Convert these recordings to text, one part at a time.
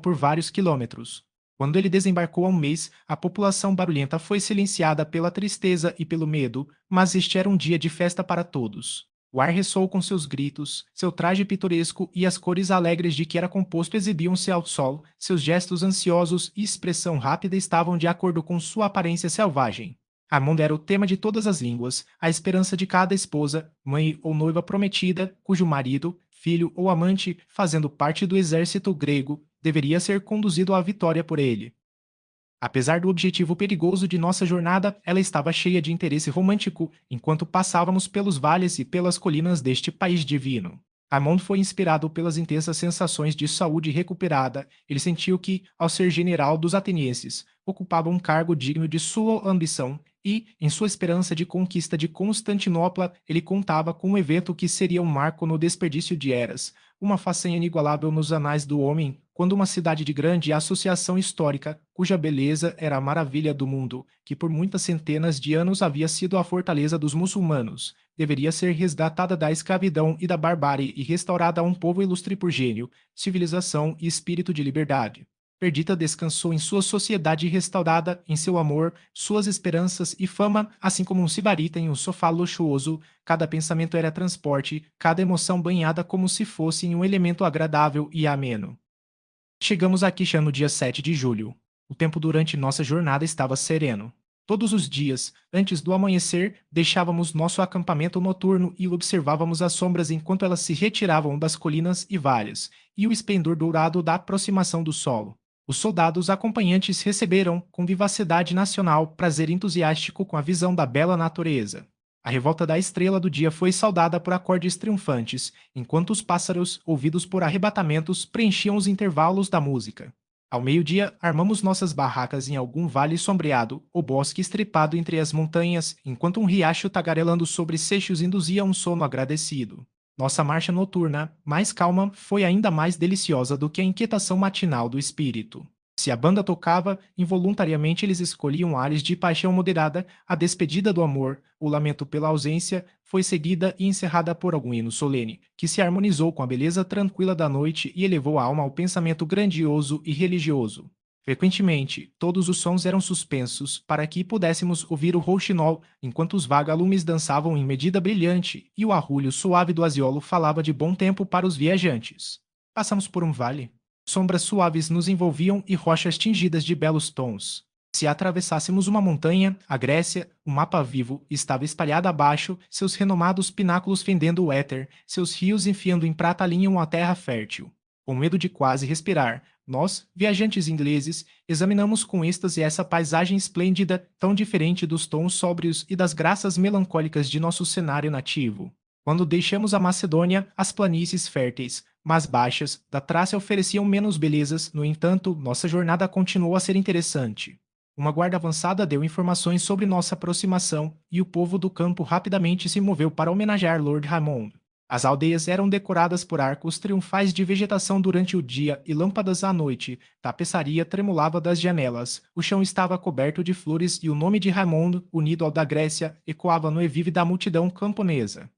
por vários quilômetros. Quando ele desembarcou há um mês, a população barulhenta foi silenciada pela tristeza e pelo medo, mas este era um dia de festa para todos. O ar ressoou com seus gritos, seu traje pitoresco e as cores alegres de que era composto exibiam-se ao sol, seus gestos ansiosos e expressão rápida estavam de acordo com sua aparência selvagem. Armando era o tema de todas as línguas, a esperança de cada esposa, mãe ou noiva prometida, cujo marido, filho ou amante, fazendo parte do exército grego, deveria ser conduzido à vitória por ele. Apesar do objetivo perigoso de nossa jornada, ela estava cheia de interesse romântico enquanto passávamos pelos vales e pelas colinas deste país divino. Armand foi inspirado pelas intensas sensações de saúde recuperada. Ele sentiu que, ao ser general dos atenienses, ocupava um cargo digno de sua ambição e, em sua esperança de conquista de Constantinopla, ele contava com um evento que seria um marco no desperdício de eras, uma façanha inigualável nos anais do homem, quando uma cidade de grande associação histórica, cuja beleza era a maravilha do mundo, que por muitas centenas de anos havia sido a fortaleza dos muçulmanos, deveria ser resgatada da escravidão e da barbárie e restaurada a um povo ilustre por gênio, civilização e espírito de liberdade. Perdita descansou em sua sociedade restaurada, em seu amor, suas esperanças e fama, assim como um sibarita em um sofá luxuoso. Cada pensamento era transporte, cada emoção banhada como se fosse em um elemento agradável e ameno. Chegamos a Kishan no dia 7 de julho. O tempo durante nossa jornada estava sereno. Todos os dias, antes do amanhecer, deixávamos nosso acampamento noturno e observávamos as sombras enquanto elas se retiravam das colinas e vales, e o esplendor dourado da aproximação do solo. Os soldados acompanhantes receberam, com vivacidade nacional, prazer entusiástico com a visão da bela natureza. A revolta da estrela do dia foi saudada por acordes triunfantes, enquanto os pássaros, ouvidos por arrebatamentos, preenchiam os intervalos da música. Ao meio-dia, armamos nossas barracas em algum vale sombreado, ou bosque estripado entre as montanhas, enquanto um riacho tagarelando sobre seixos induzia um sono agradecido. Nossa marcha noturna, mais calma, foi ainda mais deliciosa do que a inquietação matinal do espírito. Se a banda tocava, involuntariamente eles escolhiam ares de paixão moderada, a despedida do amor, o lamento pela ausência, foi seguida e encerrada por algum hino solene, que se harmonizou com a beleza tranquila da noite e elevou a alma ao pensamento grandioso e religioso. Frequentemente, todos os sons eram suspensos para que pudéssemos ouvir o rouxinol, enquanto os vagalumes dançavam em medida brilhante e o arrulho suave do aziolo falava de bom tempo para os viajantes. Passamos por um vale. Sombras suaves nos envolviam e rochas tingidas de belos tons. Se atravessássemos uma montanha, a Grécia, o mapa vivo, estava espalhada abaixo, seus renomados pináculos fendendo o éter, seus rios enfiando em prata linham a terra fértil. Com medo de quase respirar, nós, viajantes ingleses, examinamos com êxtase essa paisagem esplêndida, tão diferente dos tons sóbrios e das graças melancólicas de nosso cenário nativo. Quando deixamos a Macedônia, as planícies férteis, mas baixas, da Trácia ofereciam menos belezas, no entanto, nossa jornada continuou a ser interessante. Uma guarda avançada deu informações sobre nossa aproximação e o povo do campo rapidamente se moveu para homenagear Lord Raymond. As aldeias eram decoradas por arcos triunfais de vegetação durante o dia e lâmpadas à noite. Tapeçaria tremulava das janelas. O chão estava coberto de flores e o nome de Raymond, unido ao da Grécia, ecoava no evive da multidão camponesa.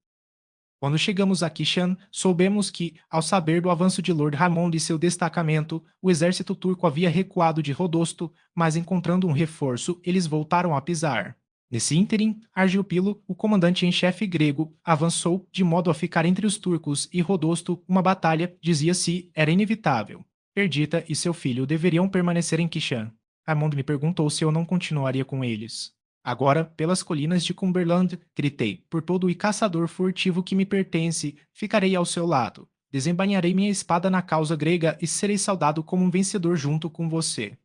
Quando chegamos a Kishan, soubemos que, ao saber do avanço de Lord Raymond e seu destacamento, o exército turco havia recuado de Rodosto, mas encontrando um reforço, eles voltaram a pisar. Nesse ínterim, Argilpilo, o comandante em chefe grego, avançou de modo a ficar entre os turcos e Rodosto uma batalha, dizia-se, era inevitável. Perdita e seu filho deveriam permanecer em Kishan. Raymond me perguntou se eu não continuaria com eles. Agora, pelas colinas de Cumberland, gritei, por todo o caçador furtivo que me pertence, ficarei ao seu lado. Desembainharei minha espada na causa grega e serei saudado como um vencedor junto com você.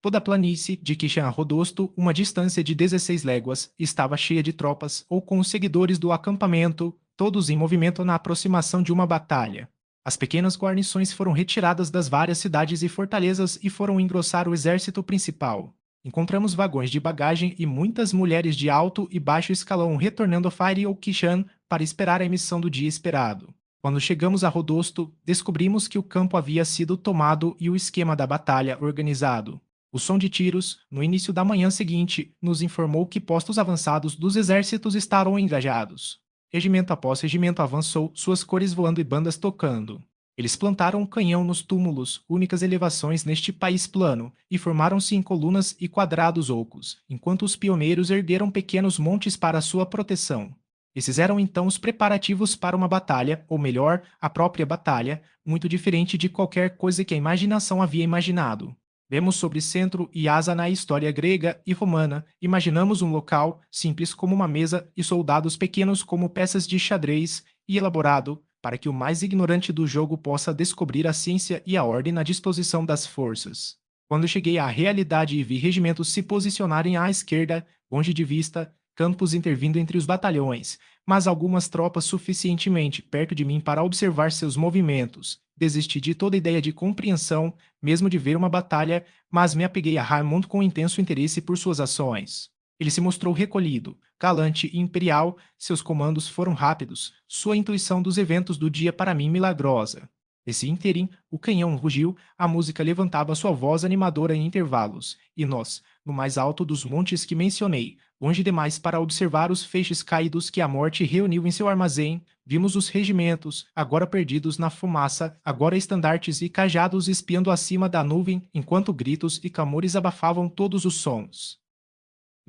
Toda a planície, de Kishan a Rodosto, uma distância de 16 léguas, estava cheia de tropas, ou com os seguidores do acampamento, todos em movimento na aproximação de uma batalha. As pequenas guarnições foram retiradas das várias cidades e fortalezas e foram engrossar o exército principal. Encontramos vagões de bagagem e muitas mulheres de alto e baixo escalão retornando a Fire ou Kishan para esperar a emissão do dia esperado. Quando chegamos a Rodosto, descobrimos que o campo havia sido tomado e o esquema da batalha organizado. O som de tiros, no início da manhã seguinte, nos informou que postos avançados dos exércitos estavam engajados. Regimento após regimento avançou, suas cores voando e bandas tocando. Eles plantaram um canhão nos túmulos, únicas elevações neste país plano, e formaram-se em colunas e quadrados ocos, enquanto os pioneiros ergueram pequenos montes para sua proteção. Esses eram então os preparativos para uma batalha, ou melhor, a própria batalha, muito diferente de qualquer coisa que a imaginação havia imaginado. Vemos sobre centro e asa na história grega e romana, imaginamos um local simples como uma mesa e soldados pequenos como peças de xadrez e elaborado para que o mais ignorante do jogo possa descobrir a ciência e a ordem na disposição das forças. Quando cheguei à realidade e vi regimentos se posicionarem à esquerda, longe de vista, campos intervindo entre os batalhões, mas algumas tropas suficientemente perto de mim para observar seus movimentos. Desisti de toda ideia de compreensão, mesmo de ver uma batalha, mas me apeguei a Raimund com intenso interesse por suas ações. Ele se mostrou recolhido, galante e imperial, seus comandos foram rápidos, sua intuição dos eventos do dia para mim milagrosa. Nesse ínterim, o canhão rugiu, a música levantava sua voz animadora em intervalos, e nós, no mais alto dos montes que mencionei, longe demais para observar os feixes caídos que a morte reuniu em seu armazém, vimos os regimentos, agora perdidos na fumaça, agora estandartes e cajados espiando acima da nuvem, enquanto gritos e clamores abafavam todos os sons.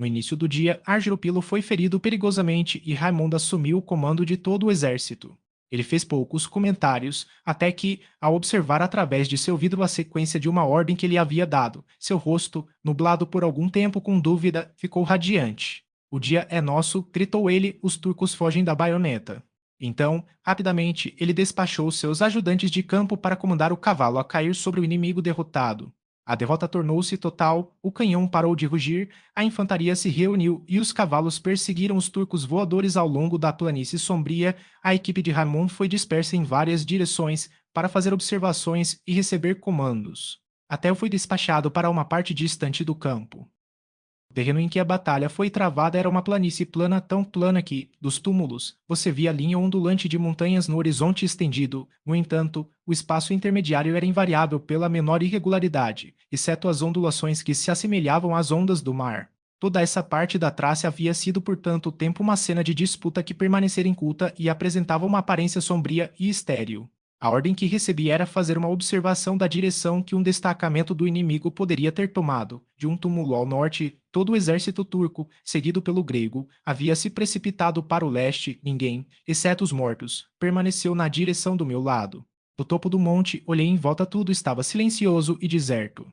No início do dia, Argilopilo foi ferido perigosamente e Raimundo assumiu o comando de todo o exército. Ele fez poucos comentários, até que, ao observar através de seu vidro a sequência de uma ordem que lhe havia dado, seu rosto, nublado por algum tempo com dúvida, ficou radiante. O dia é nosso, gritou ele, os turcos fogem da baioneta. Então, rapidamente, ele despachou seus ajudantes de campo para comandar o cavalo a cair sobre o inimigo derrotado. A derrota tornou-se total, o canhão parou de rugir, a infantaria se reuniu e os cavalos perseguiram os turcos voadores ao longo da planície sombria. A equipe de Raimundo foi dispersa em várias direções para fazer observações e receber comandos. Até eu fui despachado para uma parte distante do campo. O terreno em que a batalha foi travada era uma planície plana, tão plana que, dos túmulos, você via a linha ondulante de montanhas no horizonte estendido. No entanto, o espaço intermediário era invariável pela menor irregularidade, exceto as ondulações que se assemelhavam às ondas do mar. Toda essa parte da Trácia havia sido por tanto tempo uma cena de disputa que permanecera inculta e apresentava uma aparência sombria e estéril. A ordem que recebi era fazer uma observação da direção que um destacamento do inimigo poderia ter tomado. De um túmulo ao norte, todo o exército turco, seguido pelo grego, havia se precipitado para o leste. Ninguém, exceto os mortos, permaneceu na direção do meu lado. Do topo do monte, olhei em volta, tudo estava silencioso e deserto.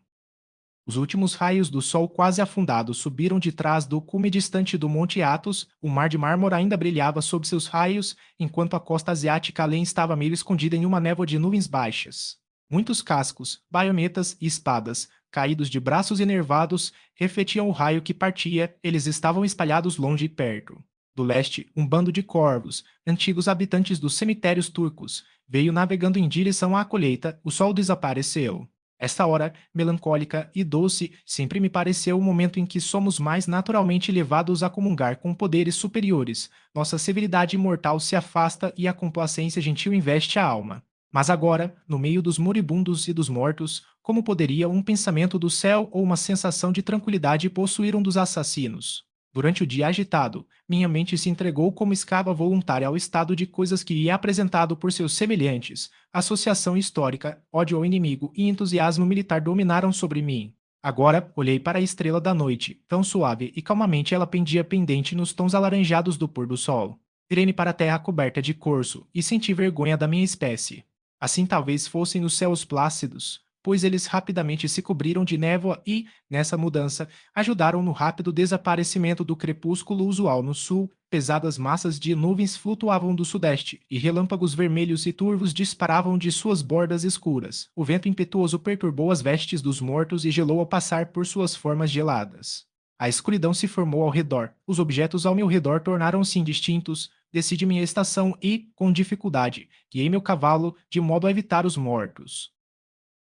Os últimos raios do sol quase afundado subiram de trás do cume distante do Monte Athos, o mar de mármore ainda brilhava sob seus raios, enquanto a costa asiática além estava meio escondida em uma névoa de nuvens baixas. Muitos cascos, baionetas e espadas, caídos de braços enervados, refletiam o raio que partia, eles estavam espalhados longe e perto. Do leste, um bando de corvos, antigos habitantes dos cemitérios turcos, veio navegando em direção à colheita, o sol desapareceu. Esta hora, melancólica e doce, sempre me pareceu o momento em que somos mais naturalmente levados a comungar com poderes superiores. Nossa severidade mortal se afasta e a complacência gentil investe a alma. Mas agora, no meio dos moribundos e dos mortos, como poderia um pensamento do céu ou uma sensação de tranquilidade possuir um dos assassinos? Durante o dia agitado, minha mente se entregou como escrava voluntária ao estado de coisas que lhe é apresentado por seus semelhantes. Associação histórica, ódio ao inimigo e entusiasmo militar dominaram sobre mim. Agora, olhei para a estrela da noite, tão suave e calmamente ela pendia pendente nos tons alaranjados do pôr do sol. Virei-me para a terra coberta de corso e senti vergonha da minha espécie. Assim talvez fossem os céus plácidos, pois eles rapidamente se cobriram de névoa e, nessa mudança, ajudaram no rápido desaparecimento do crepúsculo usual no sul. Pesadas massas de nuvens flutuavam do sudeste, e relâmpagos vermelhos e turvos disparavam de suas bordas escuras. O vento impetuoso perturbou as vestes dos mortos e gelou ao passar por suas formas geladas. A escuridão se formou ao redor. Os objetos ao meu redor tornaram-se indistintos. Desci de minha estação e, com dificuldade, guiei meu cavalo de modo a evitar os mortos.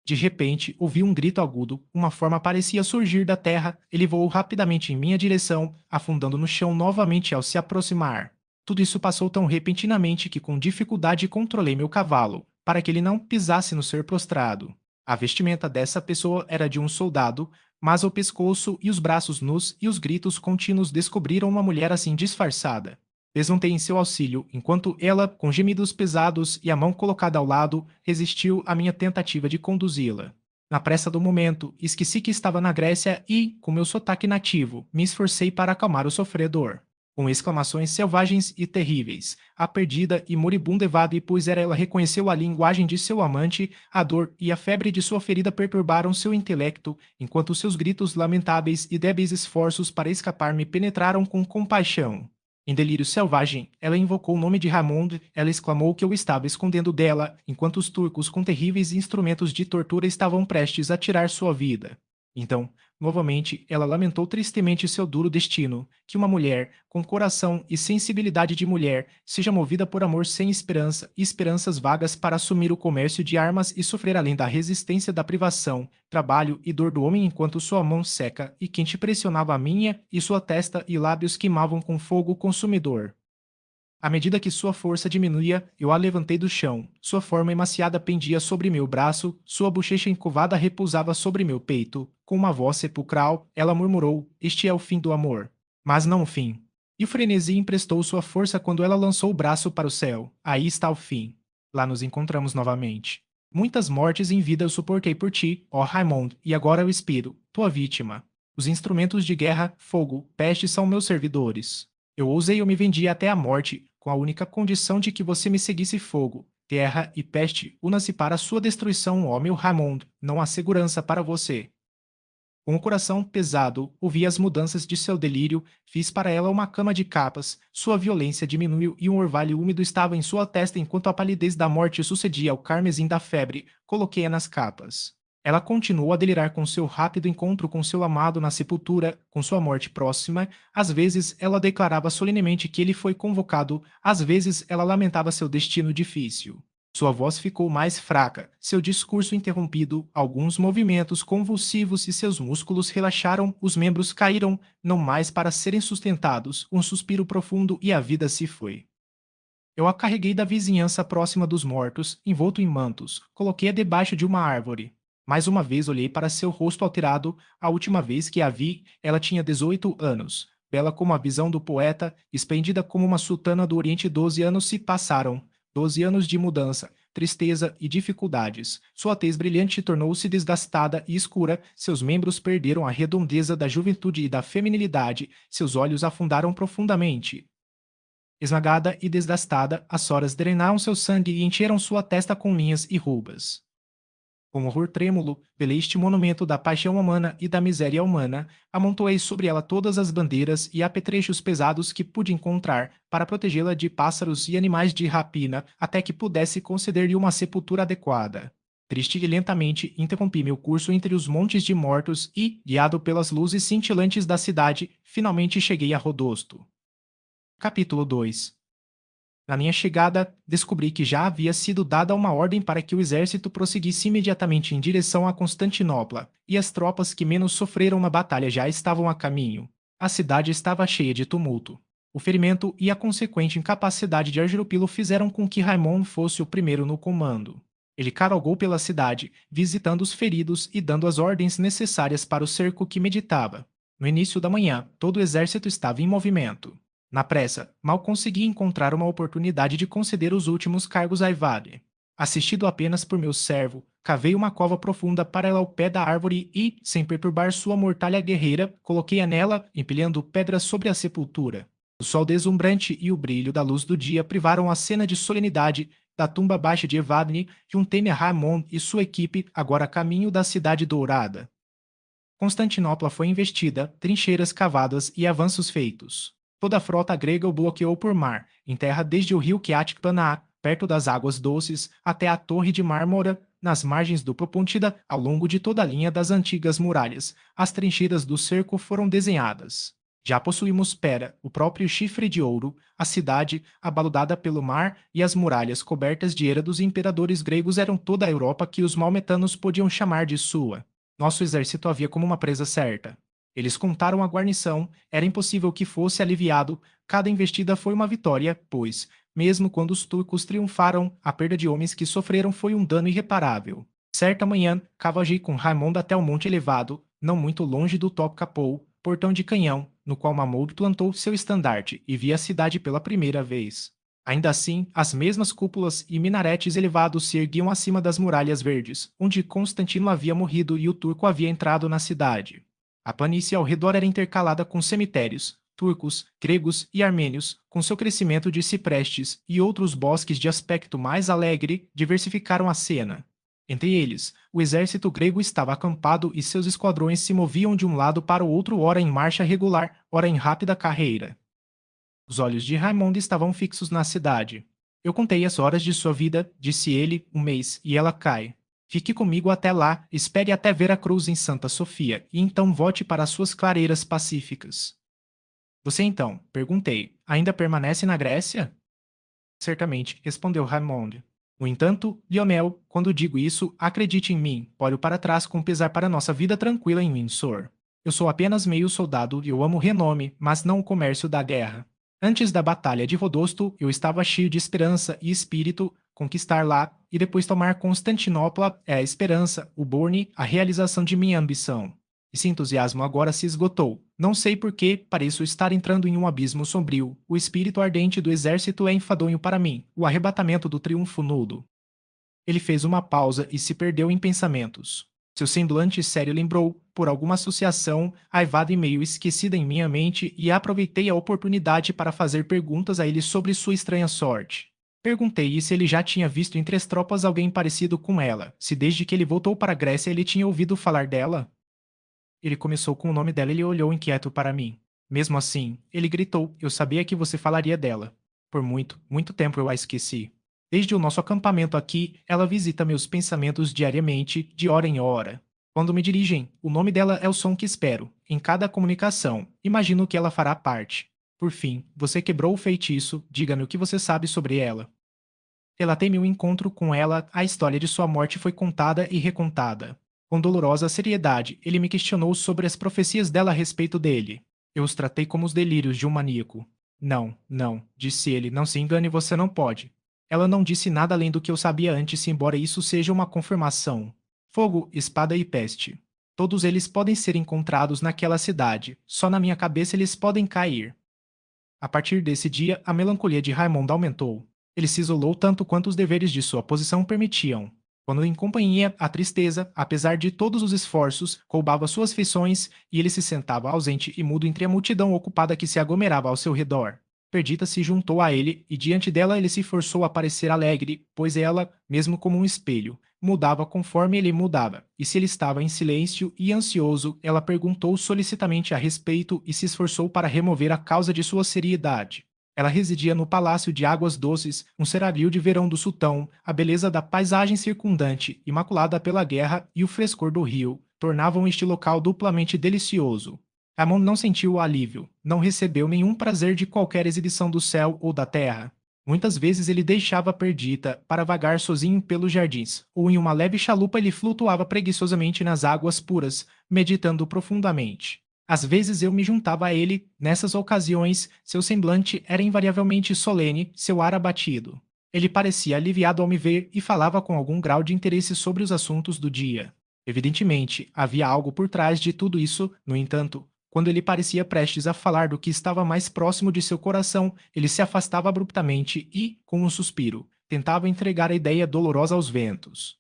De repente, ouvi um grito agudo, uma forma parecia surgir da terra, ele voou rapidamente em minha direção, afundando no chão novamente ao se aproximar. Tudo isso passou tão repentinamente que com dificuldade controlei meu cavalo, para que ele não pisasse no ser prostrado. A vestimenta dessa pessoa era de um soldado, mas o pescoço e os braços nus e os gritos contínuos descobriram uma mulher assim disfarçada. Desmontei em seu auxílio, enquanto ela, com gemidos pesados e a mão colocada ao lado, resistiu à minha tentativa de conduzi-la. Na pressa do momento, esqueci que estava na Grécia e, com meu sotaque nativo, me esforcei para acalmar o sofredor. Com exclamações selvagens e terríveis, a perdida e moribunda Evade, pois era ela reconheceu a linguagem de seu amante, a dor e a febre de sua ferida perturbaram seu intelecto, enquanto seus gritos lamentáveis e débeis esforços para escapar me penetraram com compaixão. Em delírio selvagem, ela invocou o nome de Ramond, ela exclamou que eu estava escondendo dela, enquanto os turcos com terríveis instrumentos de tortura estavam prestes a tirar sua vida. Então, novamente, ela lamentou tristemente seu duro destino, que uma mulher, com coração e sensibilidade de mulher, seja movida por amor sem esperança e esperanças vagas para assumir o comércio de armas e sofrer além da resistência da privação, trabalho e dor do homem enquanto sua mão seca e quente pressionava a minha e sua testa e lábios queimavam com fogo consumidor. À medida que sua força diminuía, eu a levantei do chão. Sua forma emaciada pendia sobre meu braço, sua bochecha encovada repousava sobre meu peito. Com uma voz sepulcral, ela murmurou: Este é o fim do amor. Mas não o fim. E o frenesi emprestou sua força quando ela lançou o braço para o céu. Aí está o fim. Lá nos encontramos novamente. Muitas mortes em vida eu suportei por ti, ó Raimond, e agora eu expiro, tua vítima. Os instrumentos de guerra, fogo, peste são meus servidores. Eu ousei e eu me vendi até a morte, com a única condição de que você me seguisse fogo, terra e peste, una-se para sua destruição, ó meu Ramond, não há segurança para você. Com o coração pesado, ouvi as mudanças de seu delírio, fiz para ela uma cama de capas, sua violência diminuiu e um orvalho úmido estava em sua testa enquanto a palidez da morte sucedia ao carmesim da febre, coloquei-a nas capas. Ela continuou a delirar com seu rápido encontro com seu amado na sepultura, com sua morte próxima. Às vezes ela declarava solenemente que ele foi convocado, às vezes ela lamentava seu destino difícil. Sua voz ficou mais fraca, seu discurso interrompido, alguns movimentos convulsivos e seus músculos relaxaram, os membros caíram, não mais para serem sustentados, um suspiro profundo e a vida se foi. Eu a carreguei da vizinhança próxima dos mortos, envolto em mantos, coloquei-a debaixo de uma árvore. Mais uma vez olhei para seu rosto alterado, a última vez que a vi, ela tinha 18 anos. Bela como a visão do poeta, esplêndida como uma sultana do Oriente, 12 anos se passaram. 12 anos de mudança, tristeza e dificuldades. Sua tez brilhante tornou-se desgastada e escura, seus membros perderam a redondeza da juventude e da feminilidade, seus olhos afundaram profundamente. Esmagada e desgastada, as soras drenaram seu sangue e encheram sua testa com linhas e rugas. Com horror trêmulo, velei este monumento da paixão humana e da miséria humana, amontoei sobre ela todas as bandeiras e apetrechos pesados que pude encontrar para protegê-la de pássaros e animais de rapina até que pudesse conceder-lhe uma sepultura adequada. Triste e lentamente interrompi meu curso entre os montes de mortos e, guiado pelas luzes cintilantes da cidade, finalmente cheguei a Rodosto. Capítulo 2. Na minha chegada, descobri que já havia sido dada uma ordem para que o exército prosseguisse imediatamente em direção a Constantinopla, e as tropas que menos sofreram na batalha já estavam a caminho. A cidade estava cheia de tumulto. O ferimento e a consequente incapacidade de Argiropilo fizeram com que Raimond fosse o primeiro no comando. Ele cavalgou pela cidade, visitando os feridos e dando as ordens necessárias para o cerco que meditava. No início da manhã, todo o exército estava em movimento. Na pressa, mal consegui encontrar uma oportunidade de conceder os últimos cargos a Evade. Assistido apenas por meu servo, cavei uma cova profunda para ela ao pé da árvore e, sem perturbar sua mortalha guerreira, coloquei-a nela, empilhando pedras sobre a sepultura. O sol deslumbrante e o brilho da luz do dia privaram a cena de solenidade da tumba baixa de Evadne e um Temer Ramon e sua equipe agora a caminho da cidade dourada. Constantinopla foi investida, trincheiras cavadas e avanços feitos. Toda a frota grega o bloqueou por mar, em terra desde o rio Keatikpanaá, perto das águas doces, até a Torre de Mármora, nas margens do Propontida, ao longo de toda a linha das antigas muralhas. As trincheiras do cerco foram desenhadas. Já possuímos Pera, o próprio chifre de ouro, a cidade, abaludada pelo mar, e as muralhas cobertas de era dos imperadores gregos eram toda a Europa que os maometanos podiam chamar de sua. Nosso exército havia como uma presa certa. Eles contaram a guarnição, era impossível que fosse aliviado, cada investida foi uma vitória, pois, mesmo quando os turcos triunfaram, a perda de homens que sofreram foi um dano irreparável. Certa manhã, cavalguei com Raimundo até o monte elevado, não muito longe do Topkapi, portão de canhão, no qual Mahmoud plantou seu estandarte e via a cidade pela primeira vez. Ainda assim, as mesmas cúpulas e minaretes elevados se erguiam acima das muralhas verdes, onde Constantino havia morrido e o turco havia entrado na cidade. A planície ao redor era intercalada com cemitérios, turcos, gregos e armênios, com seu crescimento de ciprestes e outros bosques de aspecto mais alegre, diversificaram a cena. Entre eles, o exército grego estava acampado e seus esquadrões se moviam de um lado para o outro, ora em marcha regular, ora em rápida carreira. Os olhos de Raimundo estavam fixos na cidade. Eu contei as horas de sua vida, disse ele, um mês, e ela cai. Fique comigo até lá, espere até ver a cruz em Santa Sofia, e então volte para as suas clareiras pacíficas. Você então, perguntei, ainda permanece na Grécia? Certamente, respondeu Raimundo. No entanto, Lionel, quando digo isso, acredite em mim, olho para trás com pesar para nossa vida tranquila em Windsor. Eu sou apenas meio soldado e eu amo o renome, mas não o comércio da guerra. Antes da batalha de Rodosto, eu estava cheio de esperança e espírito, conquistar lá e depois tomar Constantinopla é a esperança, o Borne, a realização de minha ambição. Esse entusiasmo agora se esgotou. Não sei por que pareço estar entrando em um abismo sombrio. O espírito ardente do exército é enfadonho para mim, o arrebatamento do triunfo nudo. Ele fez uma pausa e se perdeu em pensamentos. Seu semblante sério lembrou, por alguma associação, aivada e meio esquecida em minha mente, e aproveitei a oportunidade para fazer perguntas a ele sobre sua estranha sorte. Perguntei-lhe se ele já tinha visto entre as tropas alguém parecido com ela, se desde que ele voltou para a Grécia ele tinha ouvido falar dela. Ele começou com o nome dela e ele olhou inquieto para mim. Mesmo assim, ele gritou: Eu sabia que você falaria dela. Por muito, muito tempo eu a esqueci. Desde o nosso acampamento aqui, ela visita meus pensamentos diariamente, de hora em hora. Quando me dirigem, o nome dela é o som que espero. Em cada comunicação, imagino que ela fará parte. Por fim, você quebrou o feitiço, diga-me o que você sabe sobre ela. Relatei meu encontro com ela, a história de sua morte foi contada e recontada. Com dolorosa seriedade, ele me questionou sobre as profecias dela a respeito dele. Eu os tratei como os delírios de um maníaco. Não, não, disse ele, não se engane, você não pode. Ela não disse nada além do que eu sabia antes, embora isso seja uma confirmação. Fogo, espada e peste. Todos eles podem ser encontrados naquela cidade, só na minha cabeça eles podem cair. A partir desse dia, a melancolia de Raimundo aumentou. Ele se isolou tanto quanto os deveres de sua posição permitiam. Quando em companhia, a tristeza, apesar de todos os esforços, roubava suas feições e ele se sentava ausente e mudo entre a multidão ocupada que se aglomerava ao seu redor. Perdita se juntou a ele e diante dela ele se forçou a parecer alegre, pois ela, mesmo como um espelho, mudava conforme ele mudava, e se ele estava em silêncio e ansioso, ela perguntou solicitamente a respeito e se esforçou para remover a causa de sua seriedade. Ela residia no Palácio de Águas Doces, um seraglio de verão do sultão, a beleza da paisagem circundante, imaculada pela guerra e o frescor do rio, tornavam este local duplamente delicioso. Ramon não sentiu o alívio, não recebeu nenhum prazer de qualquer exibição do céu ou da terra. Muitas vezes ele deixava Perdita para vagar sozinho pelos jardins, ou em uma leve chalupa ele flutuava preguiçosamente nas águas puras, meditando profundamente. Às vezes eu me juntava a ele, nessas ocasiões, seu semblante era invariavelmente solene, seu ar abatido. Ele parecia aliviado ao me ver e falava com algum grau de interesse sobre os assuntos do dia. Evidentemente, havia algo por trás de tudo isso, no entanto, quando ele parecia prestes a falar do que estava mais próximo de seu coração, ele se afastava abruptamente e, com um suspiro, tentava entregar a ideia dolorosa aos ventos.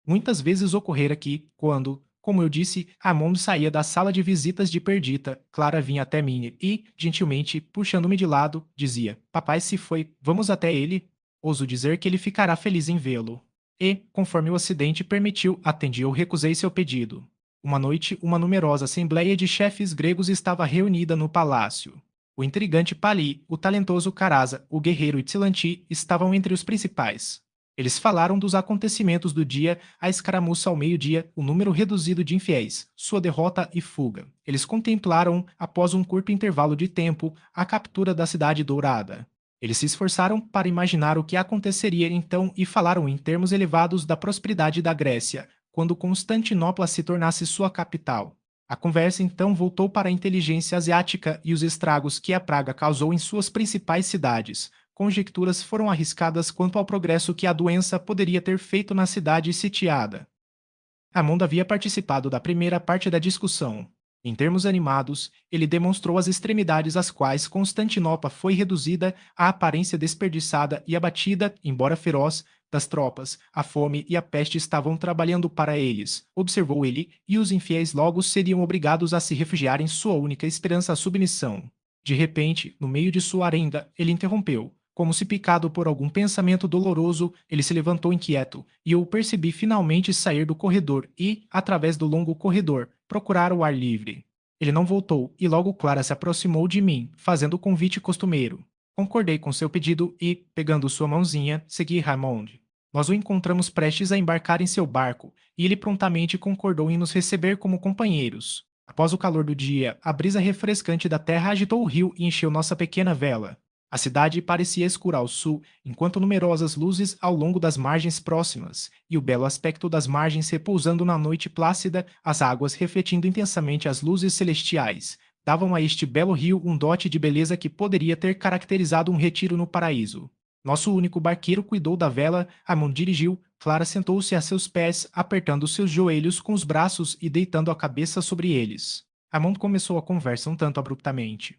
Muitas vezes ocorrera que, quando, como eu disse, Raimundo saía da sala de visitas de Perdita, Clara vinha até mim e, gentilmente, puxando-me de lado, dizia: Papai se foi, vamos até ele? Ouso dizer que ele ficará feliz em vê-lo. E, conforme o acidente permitiu, atendi ou recusei seu pedido. Uma noite, uma numerosa assembleia de chefes gregos estava reunida no palácio. O intrigante Pali, o talentoso Caraza, o guerreiro Itzilanti estavam entre os principais. Eles falaram dos acontecimentos do dia, a escaramuça ao meio-dia, o número reduzido de infiéis, sua derrota e fuga. Eles contemplaram, após um curto intervalo de tempo, a captura da cidade dourada. Eles se esforçaram para imaginar o que aconteceria então e falaram em termos elevados da prosperidade da Grécia, quando Constantinopla se tornasse sua capital. A conversa então voltou para a inteligência asiática e os estragos que a praga causou em suas principais cidades. Conjecturas foram arriscadas quanto ao progresso que a doença poderia ter feito na cidade sitiada. Ramon havia participado da primeira parte da discussão. Em termos animados, ele demonstrou as extremidades às quais Constantinopla foi reduzida, a aparência desperdiçada e abatida, embora feroz, das tropas. A fome e a peste estavam trabalhando para eles, observou ele, e os infiéis logo seriam obrigados a se refugiar em sua única esperança, a submissão. De repente, no meio de sua arenda, ele interrompeu. Como se picado por algum pensamento doloroso, ele se levantou inquieto, e eu o percebi finalmente sair do corredor e, através do longo corredor, procurar o ar livre. Ele não voltou, e logo Clara se aproximou de mim, fazendo o convite costumeiro. Concordei com seu pedido e, pegando sua mãozinha, segui Raymond. Nós o encontramos prestes a embarcar em seu barco, e ele prontamente concordou em nos receber como companheiros. Após o calor do dia, a brisa refrescante da terra agitou o rio e encheu nossa pequena vela. A cidade parecia escura ao sul, enquanto numerosas luzes ao longo das margens próximas, e o belo aspecto das margens repousando na noite plácida, as águas refletindo intensamente as luzes celestiais, davam a este belo rio um dote de beleza que poderia ter caracterizado um retiro no paraíso. Nosso único barqueiro cuidou da vela, Amon dirigiu, Clara sentou-se a seus pés, apertando seus joelhos com os braços e deitando a cabeça sobre eles. Amon começou a conversa um tanto abruptamente.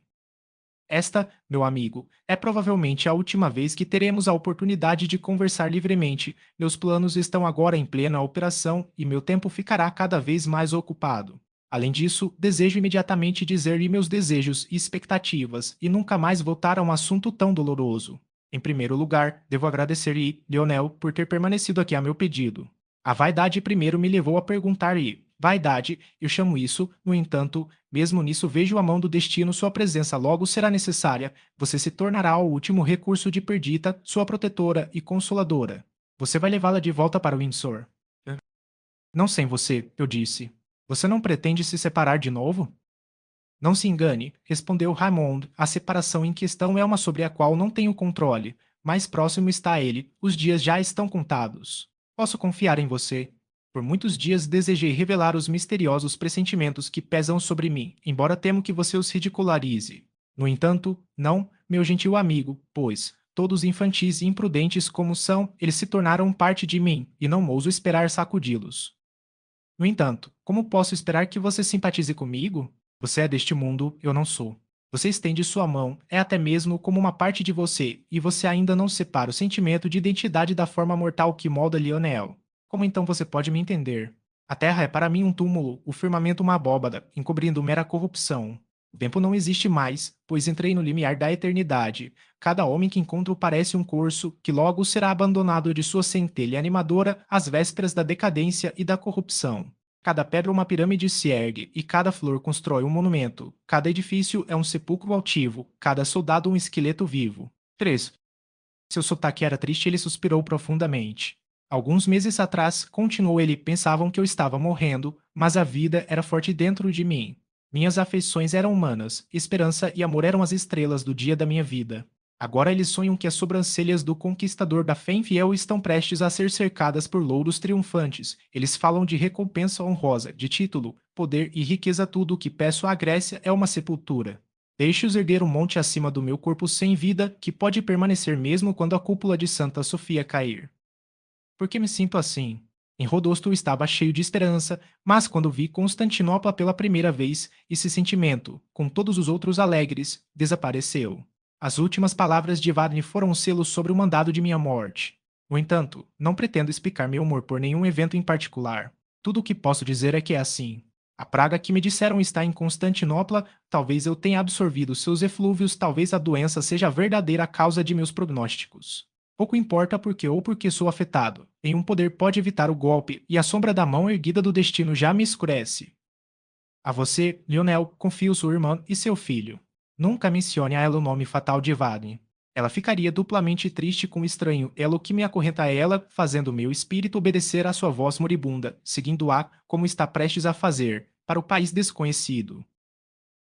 Esta, meu amigo, é provavelmente a última vez que teremos a oportunidade de conversar livremente. Meus planos estão agora em plena operação e meu tempo ficará cada vez mais ocupado. Além disso, desejo imediatamente dizer-lhe meus desejos e expectativas e nunca mais voltar a um assunto tão doloroso. Em primeiro lugar, devo agradecer-lhe, Lionel, por ter permanecido aqui a meu pedido. A vaidade primeiro me levou a perguntar-lhe. Vaidade, eu chamo isso, no entanto, mesmo nisso vejo a mão do destino, sua presença logo será necessária, você se tornará o último recurso de Perdita, sua protetora e consoladora. Você vai levá-la de volta para Windsor. Não sem você, eu disse. Você não pretende se separar de novo? Não se engane, respondeu Raymond, a separação em questão é uma sobre a qual não tenho controle. Mais próximo está a ele, os dias já estão contados. Posso confiar em você. Por muitos dias desejei revelar os misteriosos pressentimentos que pesam sobre mim, embora temo que você os ridicularize. No entanto, não, meu gentil amigo, pois, todos infantis e imprudentes como são, eles se tornaram parte de mim, e não ouso esperar sacudi-los. No entanto, como posso esperar que você simpatize comigo? Você é deste mundo, eu não sou. Você estende sua mão, é até mesmo como uma parte de você, e você ainda não separa o sentimento de identidade da forma mortal que molda Lionel. Como então você pode me entender? A terra é para mim um túmulo, o firmamento uma abóbada, encobrindo mera corrupção. O tempo não existe mais, pois entrei no limiar da eternidade. Cada homem que encontro parece um corso, que logo será abandonado de sua centelha animadora às vésperas da decadência e da corrupção. Cada pedra uma pirâmide se ergue, e cada flor constrói um monumento. Cada edifício é um sepulcro altivo, cada soldado um esqueleto vivo. 3. Seu sotaque era triste e ele suspirou profundamente. Alguns meses atrás, continuou ele, pensavam que eu estava morrendo, mas a vida era forte dentro de mim. Minhas afeições eram humanas, esperança e amor eram as estrelas do dia da minha vida. Agora eles sonham que as sobrancelhas do conquistador da fé infiel estão prestes a ser cercadas por louros triunfantes. Eles falam de recompensa honrosa, de título, poder e riqueza. Tudo o que peço à Grécia é uma sepultura. Deixe-os erguer um monte acima do meu corpo sem vida, que pode permanecer mesmo quando a cúpula de Santa Sofia cair. Por que me sinto assim? Em Rodosto estava cheio de esperança, mas quando vi Constantinopla pela primeira vez, esse sentimento, com todos os outros alegres, desapareceu. As últimas palavras de Vadne foram um selo sobre o mandado de minha morte. No entanto, não pretendo explicar meu humor por nenhum evento em particular. Tudo o que posso dizer é que é assim. A praga que me disseram está em Constantinopla, talvez eu tenha absorvido seus eflúvios, talvez a doença seja a verdadeira causa de meus prognósticos. Pouco importa porque ou porque sou afetado. Nenhum poder pode evitar o golpe, e a sombra da mão erguida do destino já me escurece. A você, Lionel, confio sua irmã e seu filho. Nunca mencione a ela o nome fatal de Vadne. Ela ficaria duplamente triste com o estranho elo que me acorrenta a ela, fazendo meu espírito obedecer à sua voz moribunda, seguindo-a, como está prestes a fazer, para o país desconhecido.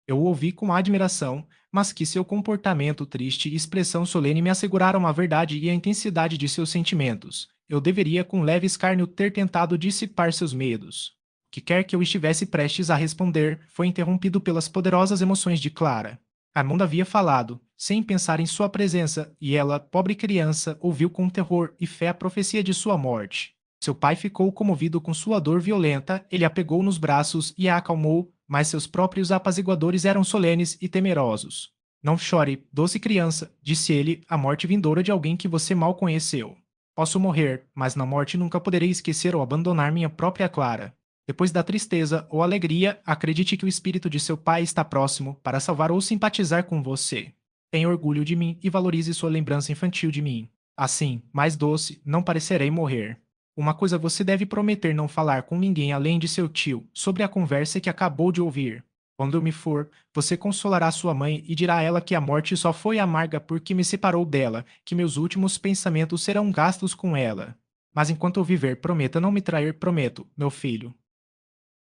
Eu o ouvi com admiração, mas que seu comportamento triste e expressão solene me asseguraram a verdade e a intensidade de seus sentimentos. Eu deveria, com leve escárnio, ter tentado dissipar seus medos. O que quer que eu estivesse prestes a responder, foi interrompido pelas poderosas emoções de Clara. Armando havia falado, sem pensar em sua presença, e ela, pobre criança, ouviu com terror e fé a profecia de sua morte. Seu pai ficou comovido com sua dor violenta, ele a pegou nos braços e a acalmou, mas seus próprios apaziguadores eram solenes e temerosos. Não chore, doce criança, disse ele, a morte vindoura de alguém que você mal conheceu. Posso morrer, mas na morte nunca poderei esquecer ou abandonar minha própria Clara. Depois da tristeza ou alegria, acredite que o espírito de seu pai está próximo para salvar ou simpatizar com você. Tenha orgulho de mim e valorize sua lembrança infantil de mim. Assim, mais doce, não parecerei morrer. Uma coisa você deve prometer não falar com ninguém além de seu tio sobre a conversa que acabou de ouvir. Quando eu me for, você consolará sua mãe e dirá a ela que a morte só foi amarga porque me separou dela, que meus últimos pensamentos serão gastos com ela. Mas enquanto eu viver, prometa não me trair, prometo, meu filho.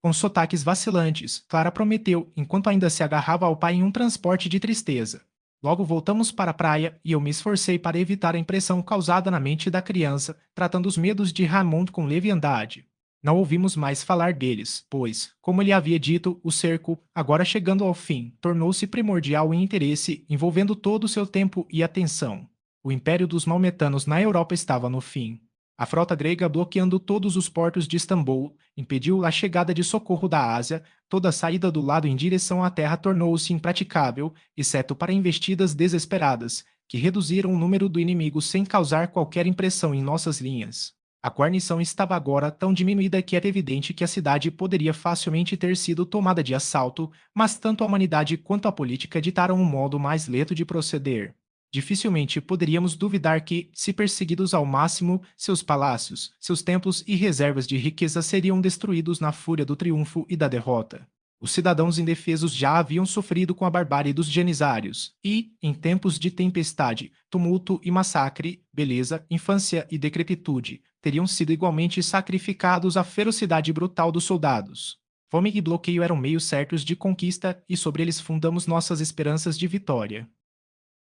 Com sotaques vacilantes, Clara prometeu, enquanto ainda se agarrava ao pai em um transporte de tristeza. Logo voltamos para a praia e eu me esforcei para evitar a impressão causada na mente da criança, tratando os medos de Ramon com leviandade. Não ouvimos mais falar deles, pois, como ele havia dito, o cerco, agora chegando ao fim, tornou-se primordial em interesse, envolvendo todo o seu tempo e atenção. O império dos maometanos na Europa estava no fim. A frota grega, bloqueando todos os portos de Istambul, impediu a chegada de socorro da Ásia, toda a saída do lado em direção à terra tornou-se impraticável, exceto para investidas desesperadas, que reduziram o número do inimigo sem causar qualquer impressão em nossas linhas. A guarnição estava agora tão diminuída que era evidente que a cidade poderia facilmente ter sido tomada de assalto, mas tanto a humanidade quanto a política ditaram um modo mais lento de proceder. Dificilmente poderíamos duvidar que, se perseguidos ao máximo, seus palácios, seus templos e reservas de riqueza seriam destruídos na fúria do triunfo e da derrota. Os cidadãos indefesos já haviam sofrido com a barbárie dos janizários e, em tempos de tempestade, tumulto e massacre, beleza, infância e decrepitude, teriam sido igualmente sacrificados à ferocidade brutal dos soldados. Fome e bloqueio eram meios certos de conquista e sobre eles fundamos nossas esperanças de vitória.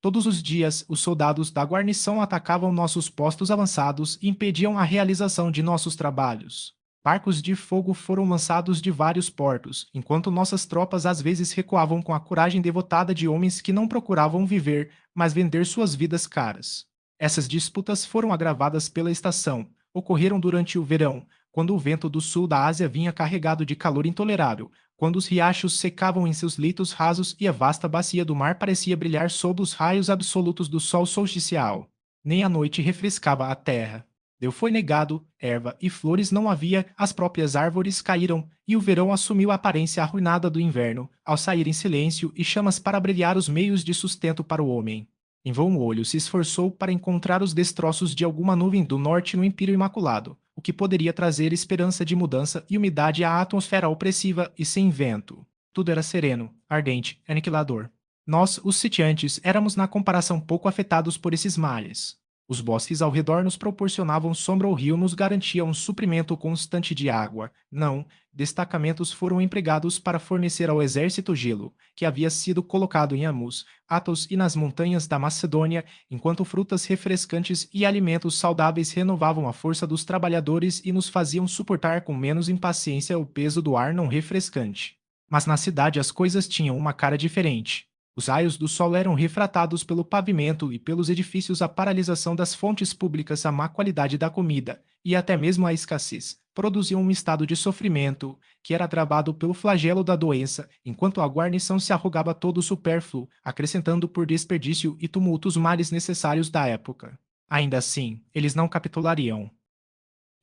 Todos os dias, os soldados da guarnição atacavam nossos postos avançados e impediam a realização de nossos trabalhos. Barcos de fogo foram lançados de vários portos, enquanto nossas tropas às vezes recuavam com a coragem devotada de homens que não procuravam viver, mas vender suas vidas caras. Essas disputas foram agravadas pela estação, ocorreram durante o verão, quando o vento do sul da Ásia vinha carregado de calor intolerável, quando os riachos secavam em seus leitos rasos e a vasta bacia do mar parecia brilhar sob os raios absolutos do sol solsticial. Nem a noite refrescava a terra. Deus foi negado, erva e flores não havia, as próprias árvores caíram, e o verão assumiu a aparência arruinada do inverno, ao sair em silêncio e chamas para abreviar os meios de sustento para o homem. Em vão o olho se esforçou para encontrar os destroços de alguma nuvem do norte no Empírio Imaculado, o que poderia trazer esperança de mudança e umidade à atmosfera opressiva e sem vento. Tudo era sereno, ardente, aniquilador. Nós, os sitiantes, éramos na comparação pouco afetados por esses males. Os bosques ao redor nos proporcionavam sombra, o rio nos garantia um suprimento constante de água. Não, destacamentos foram empregados para fornecer ao exército gelo, que havia sido colocado em Amus, Athos e nas montanhas da Macedônia, enquanto frutas refrescantes e alimentos saudáveis renovavam a força dos trabalhadores e nos faziam suportar com menos impaciência o peso do ar não refrescante. Mas na cidade as coisas tinham uma cara diferente. Os raios do sol eram refratados pelo pavimento e pelos edifícios, a paralisação das fontes públicas, a má qualidade da comida e até mesmo a escassez produziam um estado de sofrimento que era travado pelo flagelo da doença, enquanto a guarnição se arrogava todo o supérfluo, acrescentando por desperdício e tumulto os males necessários da época. Ainda assim, eles não capitulariam.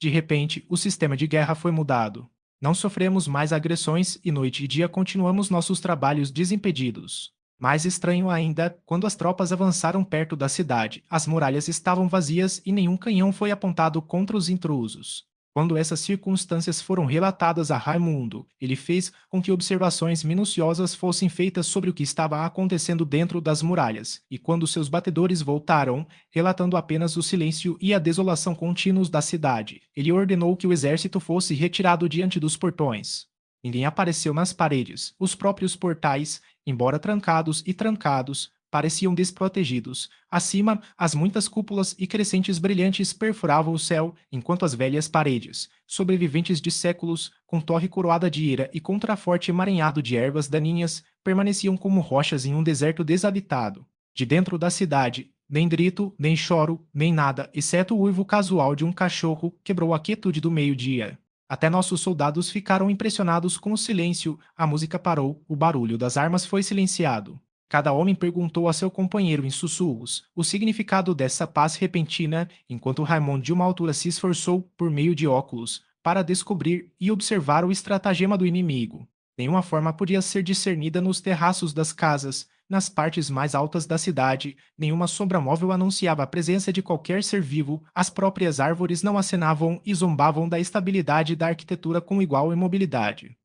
De repente, o sistema de guerra foi mudado. Não sofremos mais agressões e noite e dia continuamos nossos trabalhos desimpedidos. Mais estranho ainda, quando as tropas avançaram perto da cidade, as muralhas estavam vazias e nenhum canhão foi apontado contra os intrusos. Quando essas circunstâncias foram relatadas a Raimundo, ele fez com que observações minuciosas fossem feitas sobre o que estava acontecendo dentro das muralhas, e quando seus batedores voltaram, relatando apenas o silêncio e a desolação contínuos da cidade, ele ordenou que o exército fosse retirado diante dos portões. Ninguém apareceu nas paredes, os próprios portais, embora trancados e trancados, pareciam desprotegidos. Acima, as muitas cúpulas e crescentes brilhantes perfuravam o céu, enquanto as velhas paredes, sobreviventes de séculos, com torre coroada de ira e contraforte emaranhado de ervas daninhas, permaneciam como rochas em um deserto desabitado. De dentro da cidade, nem grito, nem choro, nem nada, exceto o uivo casual de um cachorro, quebrou a quietude do meio-dia. Até nossos soldados ficaram impressionados com o silêncio, a música parou, o barulho das armas foi silenciado. Cada homem perguntou a seu companheiro em sussurros o significado dessa paz repentina, enquanto Raimond de uma altura se esforçou, por meio de óculos, para descobrir e observar o estratagema do inimigo. Nenhuma forma podia ser discernida nos terraços das casas, nas partes mais altas da cidade, nenhuma sombra móvel anunciava a presença de qualquer ser vivo, as próprias árvores não acenavam e zombavam da estabilidade da arquitetura com igual imobilidade.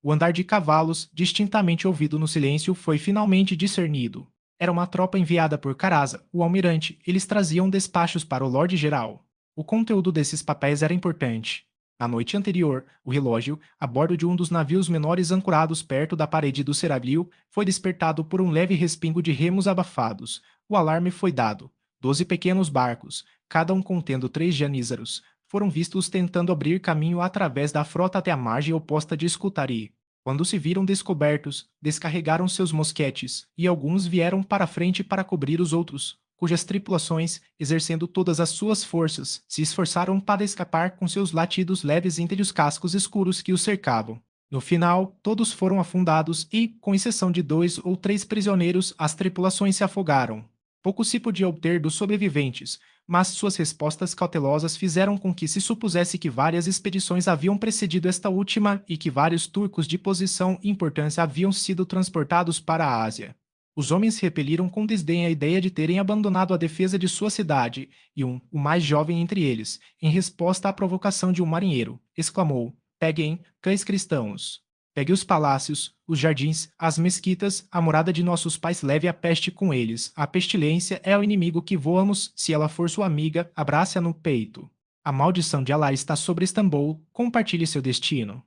O andar de cavalos, distintamente ouvido no silêncio, foi finalmente discernido. Era uma tropa enviada por Caraza, o almirante. Eles traziam despachos para o Lorde-Geral. O conteúdo desses papéis era importante. Na noite anterior, o relógio, a bordo de um dos navios menores ancorados perto da parede do Seraglio, foi despertado por um leve respingo de remos abafados. O alarme foi dado. 12 pequenos barcos, cada um contendo 3 janízaros, foram vistos tentando abrir caminho através da frota até a margem oposta de Scutari. Quando se viram descobertos, descarregaram seus mosquetes, e alguns vieram para a frente para cobrir os outros, cujas tripulações, exercendo todas as suas forças, se esforçaram para escapar com seus latidos leves entre os cascos escuros que os cercavam. No final, todos foram afundados e, com exceção de 2 ou 3 prisioneiros, as tripulações se afogaram. Pouco se podia obter dos sobreviventes, mas suas respostas cautelosas fizeram com que se supusesse que várias expedições haviam precedido esta última e que vários turcos de posição e importância haviam sido transportados para a Ásia. Os homens repeliram com desdém a ideia de terem abandonado a defesa de sua cidade, e o mais jovem entre eles, em resposta à provocação de um marinheiro, exclamou: Peguem, cães cristãos. Pegue os palácios, os jardins, as mesquitas, a morada de nossos pais, leve a peste com eles. A pestilência é o inimigo que voamos, se ela for sua amiga, abrace-a no peito. A maldição de Alá está sobre Istambul, compartilhe seu destino.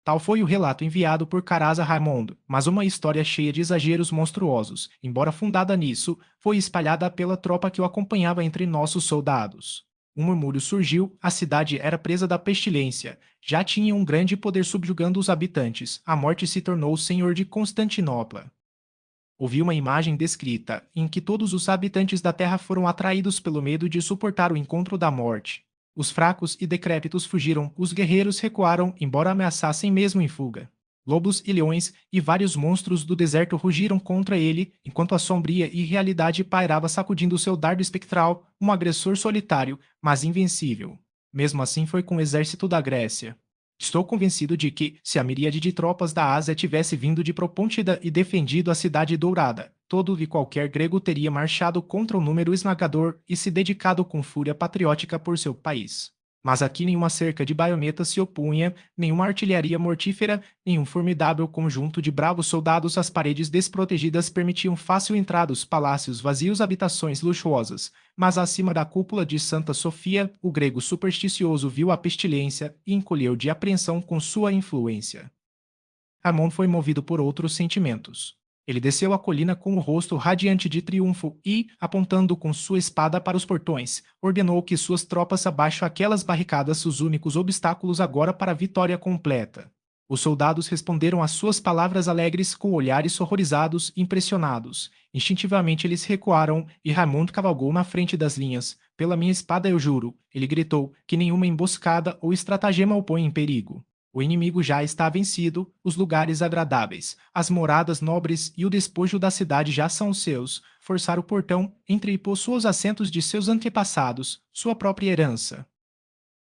Tal foi o relato enviado por Caraza Raimondo, mas uma história cheia de exageros monstruosos, embora fundada nisso, foi espalhada pela tropa que o acompanhava entre nossos soldados. Um murmúrio surgiu, a cidade era presa da pestilência, já tinha um grande poder subjugando os habitantes, a morte se tornou senhor de Constantinopla. Ouvi uma imagem descrita, em que todos os habitantes da terra foram atraídos pelo medo de suportar o encontro da morte. Os fracos e decrépitos fugiram, os guerreiros recuaram, embora ameaçassem mesmo em fuga. Lobos e leões e vários monstros do deserto rugiram contra ele, enquanto a sombria irrealidade pairava sacudindo seu dardo espectral, um agressor solitário, mas invencível. Mesmo assim foi com o exército da Grécia. Estou convencido de que, se a miríade de tropas da Ásia tivesse vindo de Propôntida e defendido a cidade dourada, todo e qualquer grego teria marchado contra o número esmagador e se dedicado com fúria patriótica por seu país. Mas aqui nenhuma cerca de baionetas se opunha, nenhuma artilharia mortífera, nenhum formidável conjunto de bravos soldados. As paredes desprotegidas permitiam fácil entrada, os palácios vazios, habitações luxuosas. Mas acima da cúpula de Santa Sofia, o grego supersticioso viu a pestilência e encolheu de apreensão com sua influência. Ramon foi movido por outros sentimentos. Ele desceu a colina com o rosto radiante de triunfo e, apontando com sua espada para os portões, ordenou que suas tropas abaixo aquelas barricadas, os únicos obstáculos agora para a vitória completa. Os soldados responderam às suas palavras alegres com olhares horrorizados e impressionados. Instintivamente eles recuaram e Raimundo cavalgou na frente das linhas. Pela minha espada eu juro, ele gritou, que nenhuma emboscada ou estratagema o põe em perigo. O inimigo já está vencido, os lugares agradáveis, as moradas nobres e o despojo da cidade já são seus. Forçar o portão, entrepôs os assentos de seus antepassados, sua própria herança.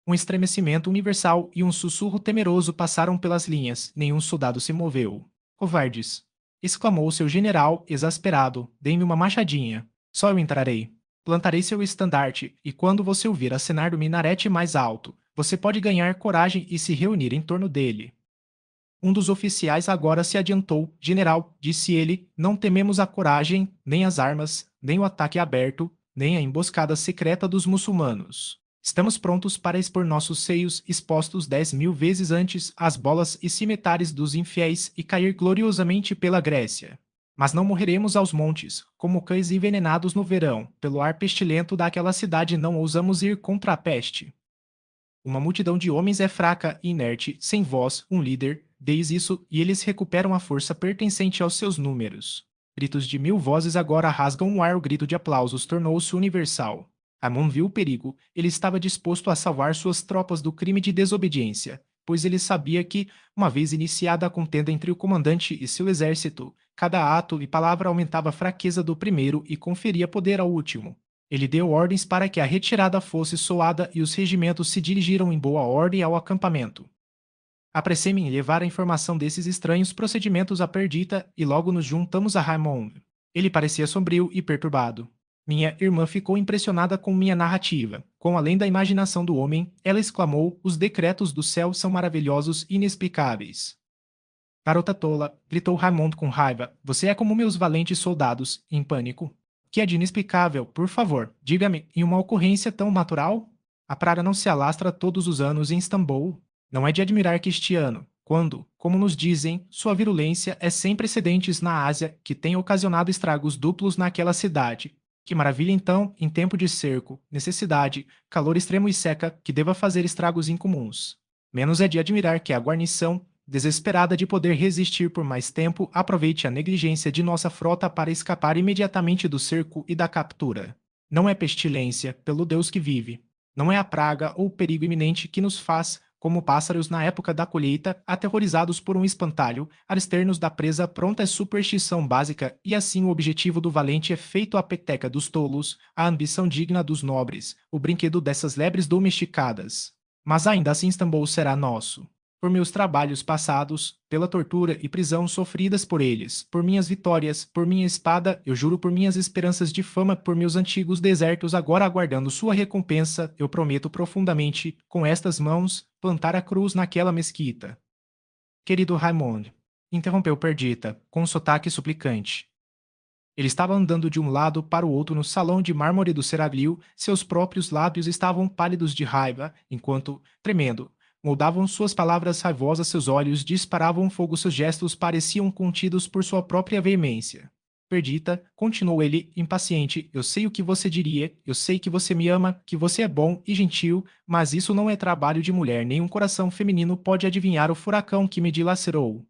Um estremecimento universal e um sussurro temeroso passaram pelas linhas. Nenhum soldado se moveu. Covardes! Exclamou seu general, exasperado. Dê-me uma machadinha. Só eu entrarei. Plantarei seu estandarte, e quando você ouvir acenar do minarete mais alto, você pode ganhar coragem e se reunir em torno dele. Um dos oficiais agora se adiantou. General, disse ele, não tememos a coragem, nem as armas, nem o ataque aberto, nem a emboscada secreta dos muçulmanos. Estamos prontos para expor nossos seios expostos 10.000 vezes antes às bolas e cimetares dos infiéis e cair gloriosamente pela Grécia. Mas não morreremos aos montes, como cães envenenados no verão, pelo ar pestilento daquela cidade. Não ousamos ir contra a peste. Uma multidão de homens é fraca e inerte, sem voz, um líder, deis isso, e eles recuperam a força pertencente aos seus números. Gritos de 1.000 vozes agora rasgam o ar, o grito de aplausos tornou-se universal. Ramon viu o perigo. Ele estava disposto a salvar suas tropas do crime de desobediência, pois ele sabia que, uma vez iniciada a contenda entre o comandante e seu exército, cada ato e palavra aumentava a fraqueza do primeiro e conferia poder ao último. Ele deu ordens para que a retirada fosse soada e os regimentos se dirigiram em boa ordem ao acampamento. Apressei-me em levar a informação desses estranhos procedimentos à Perdita e logo nos juntamos a Raymond. Ele parecia sombrio e perturbado. Minha irmã ficou impressionada com minha narrativa. Com além da imaginação do homem, ela exclamou: os decretos do céu são maravilhosos e inexplicáveis. Garota tola, gritou Raymond com raiva. Você é como meus valentes soldados, em pânico. Que é de inexplicável, por favor, diga-me, em uma ocorrência tão natural? A praga não se alastra todos os anos em Istambul. Não é de admirar que este ano, quando, como nos dizem, sua virulência é sem precedentes na Ásia, que tem ocasionado estragos duplos naquela cidade. Que maravilha então, em tempo de cerco, necessidade, calor extremo e seca, que deva fazer estragos incomuns. Menos é de admirar que a guarnição, desesperada de poder resistir por mais tempo, aproveite a negligência de nossa frota para escapar imediatamente do cerco e da captura. Não é pestilência, pelo Deus que vive. Não é a praga ou o perigo iminente que nos faz, como pássaros na época da colheita, aterrorizados por um espantalho, abster-nos da presa pronta é superstição básica e assim o objetivo do valente é feito a peteca dos tolos, a ambição digna dos nobres, o brinquedo dessas lebres domesticadas. Mas ainda assim Istambul será nosso. Por meus trabalhos passados, pela tortura e prisão sofridas por eles, por minhas vitórias, por minha espada, eu juro por minhas esperanças de fama, por meus antigos desertos agora aguardando sua recompensa, eu prometo profundamente, com estas mãos, plantar a cruz naquela mesquita. Querido Raymond, interrompeu Perdita, com um sotaque suplicante. Ele estava andando de um lado para o outro no salão de mármore do Seraglio, seus próprios lábios estavam pálidos de raiva, enquanto, tremendo, moldavam suas palavras raivosas, seus olhos disparavam fogo, seus gestos pareciam contidos por sua própria veemência. Perdita, continuou ele, impaciente, eu sei o que você diria, eu sei que você me ama, que você é bom e gentil, mas isso não é trabalho de mulher, nem um coração feminino pode adivinhar o furacão que me dilacerou.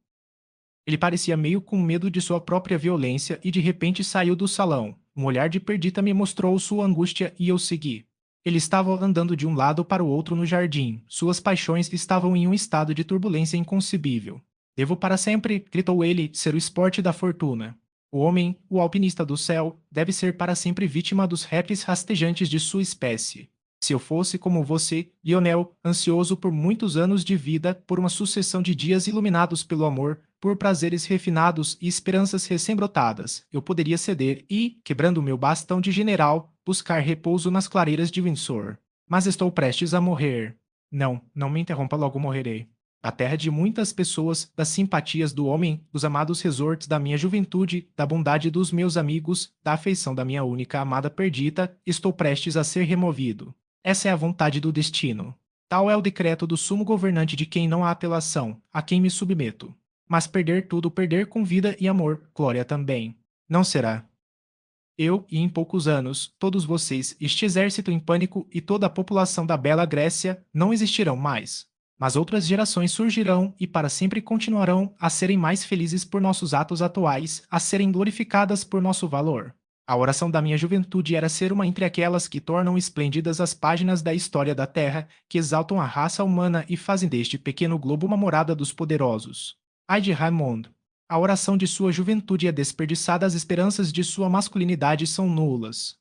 Ele parecia meio com medo de sua própria violência e de repente saiu do salão. Um olhar de Perdita me mostrou sua angústia e eu segui. Ele estava andando de um lado para o outro no jardim. Suas paixões estavam em um estado de turbulência inconcebível. Devo para sempre, gritou ele, ser o esporte da fortuna. O homem, o alpinista do céu, deve ser para sempre vítima dos répteis rastejantes de sua espécie. Se eu fosse como você, Lionel, ansioso por muitos anos de vida, por uma sucessão de dias iluminados pelo amor, por prazeres refinados e esperanças recém-brotadas, eu poderia ceder e, quebrando meu bastão de general, buscar repouso nas clareiras de Windsor. Mas estou prestes a morrer. Não, não me interrompa, logo morrerei. A terra de muitas pessoas, das simpatias do homem, dos amados resorts da minha juventude, da bondade dos meus amigos, da afeição da minha única amada Perdita, estou prestes a ser removido. Essa é a vontade do destino. Tal é o decreto do sumo governante de quem não há apelação, a quem me submeto. Mas perder tudo, perder com vida e amor, glória também. Não será. Eu, e em poucos anos, todos vocês, este exército em pânico e toda a população da bela Grécia não existirão mais. Mas outras gerações surgirão e para sempre continuarão a serem mais felizes por nossos atos atuais, a serem glorificadas por nosso valor. A oração da minha juventude era ser uma entre aquelas que tornam esplêndidas as páginas da história da Terra, que exaltam a raça humana e fazem deste pequeno globo uma morada dos poderosos. Ai de Raymond! A oração de sua juventude é desperdiçada, as esperanças de sua masculinidade são nulas.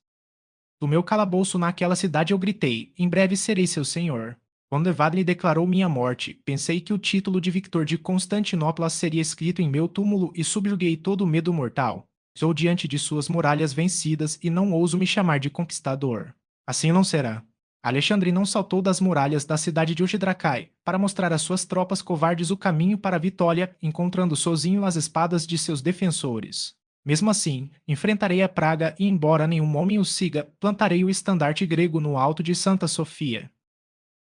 Do meu calabouço naquela cidade eu gritei, em breve serei seu senhor. Quando Evadne declarou minha morte, pensei que o título de Victor de Constantinopla seria escrito em meu túmulo e subjuguei todo o medo mortal. Estou diante de suas muralhas vencidas e não ouso me chamar de conquistador. Assim não será. Alexandre não saltou das muralhas da cidade de Ujidrakai para mostrar às suas tropas covardes o caminho para a vitória, encontrando sozinho as espadas de seus defensores. Mesmo assim, enfrentarei a praga e, embora nenhum homem o siga, plantarei o estandarte grego no alto de Santa Sofia.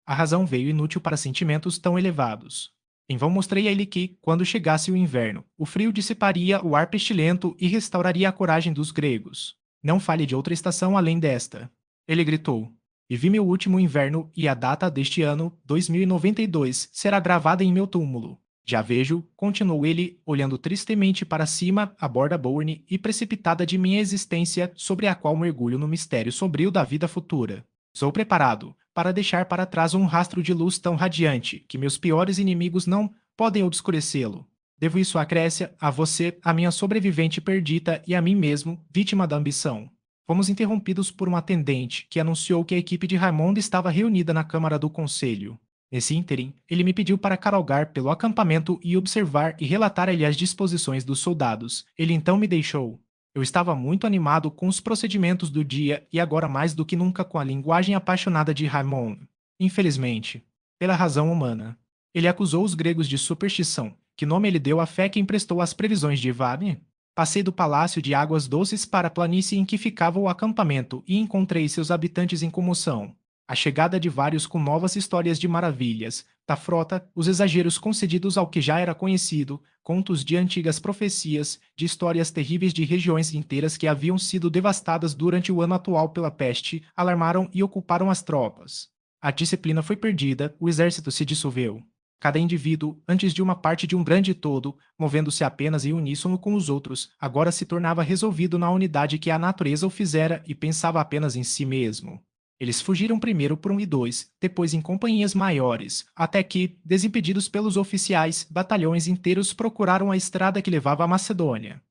A razão veio inútil para sentimentos tão elevados. Em vão mostrei a ele que, quando chegasse o inverno, o frio dissiparia o ar pestilento e restauraria a coragem dos gregos. Não fale de outra estação além desta. Ele gritou. Vivi meu último inverno e a data deste ano, 2092, será gravada em meu túmulo. Já vejo, continuou ele, olhando tristemente para cima a borda Bourne e precipitada de minha existência sobre a qual mergulho no mistério sombrio da vida futura. Sou preparado para deixar para trás um rastro de luz tão radiante que meus piores inimigos não podem obscurecê-lo. Devo isso à Crécia, a você, a minha sobrevivente perdida e a mim mesmo, vítima da ambição. Fomos interrompidos por um atendente que anunciou que a equipe de Raimundo estava reunida na Câmara do Conselho. Nesse ínterim, ele me pediu para cavalgar pelo acampamento e observar e relatar-lhe as disposições dos soldados. Ele então me deixou. Eu estava muito animado com os procedimentos do dia e agora mais do que nunca com a linguagem apaixonada de Raymond. Infelizmente, pela razão humana. Ele acusou os gregos de superstição. Que nome ele deu à fé que emprestou às previsões de Ivane? Passei do palácio de águas doces para a planície em que ficava o acampamento e encontrei seus habitantes em comoção. A chegada de vários com novas histórias de maravilhas, da frota, os exageros concedidos ao que já era conhecido, contos de antigas profecias, de histórias terríveis de regiões inteiras que haviam sido devastadas durante o ano atual pela peste, alarmaram e ocuparam as tropas. A disciplina foi perdida, o exército se dissolveu. Cada indivíduo, antes de uma parte de um grande todo, movendo-se apenas em uníssono com os outros, agora se tornava resolvido na unidade que a natureza o fizera e pensava apenas em si mesmo. Eles fugiram primeiro por um e dois, depois em companhias maiores, até que, desimpedidos pelos oficiais, batalhões inteiros procuraram a estrada que levava à Macedônia.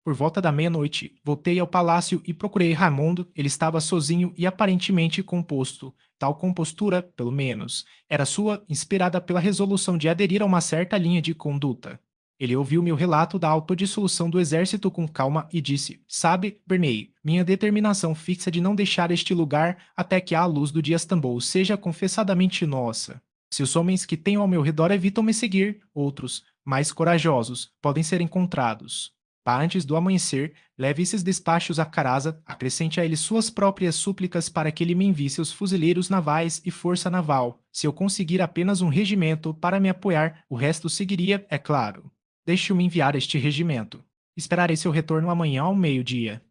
Por volta da meia-noite, voltei ao palácio e procurei Raimundo. Ele estava sozinho e aparentemente composto. Tal compostura, pelo menos, era sua, inspirada pela resolução de aderir a uma certa linha de conduta. Ele ouviu meu relato da autodissolução do exército com calma e disse: Sabe, Bernay, minha determinação fixa de não deixar este lugar até que a luz do dia Stambul seja confessadamente nossa. Se os homens que tenho ao meu redor evitam me seguir, outros, mais corajosos, podem ser encontrados. Pá, antes do amanhecer, leve esses despachos a Caraza, acrescente a ele suas próprias súplicas para que ele me envie seus fuzileiros navais e força naval. Se eu conseguir apenas um regimento para me apoiar, o resto seguiria, é claro. Deixe-me enviar este regimento. Esperarei seu retorno amanhã ao meio-dia.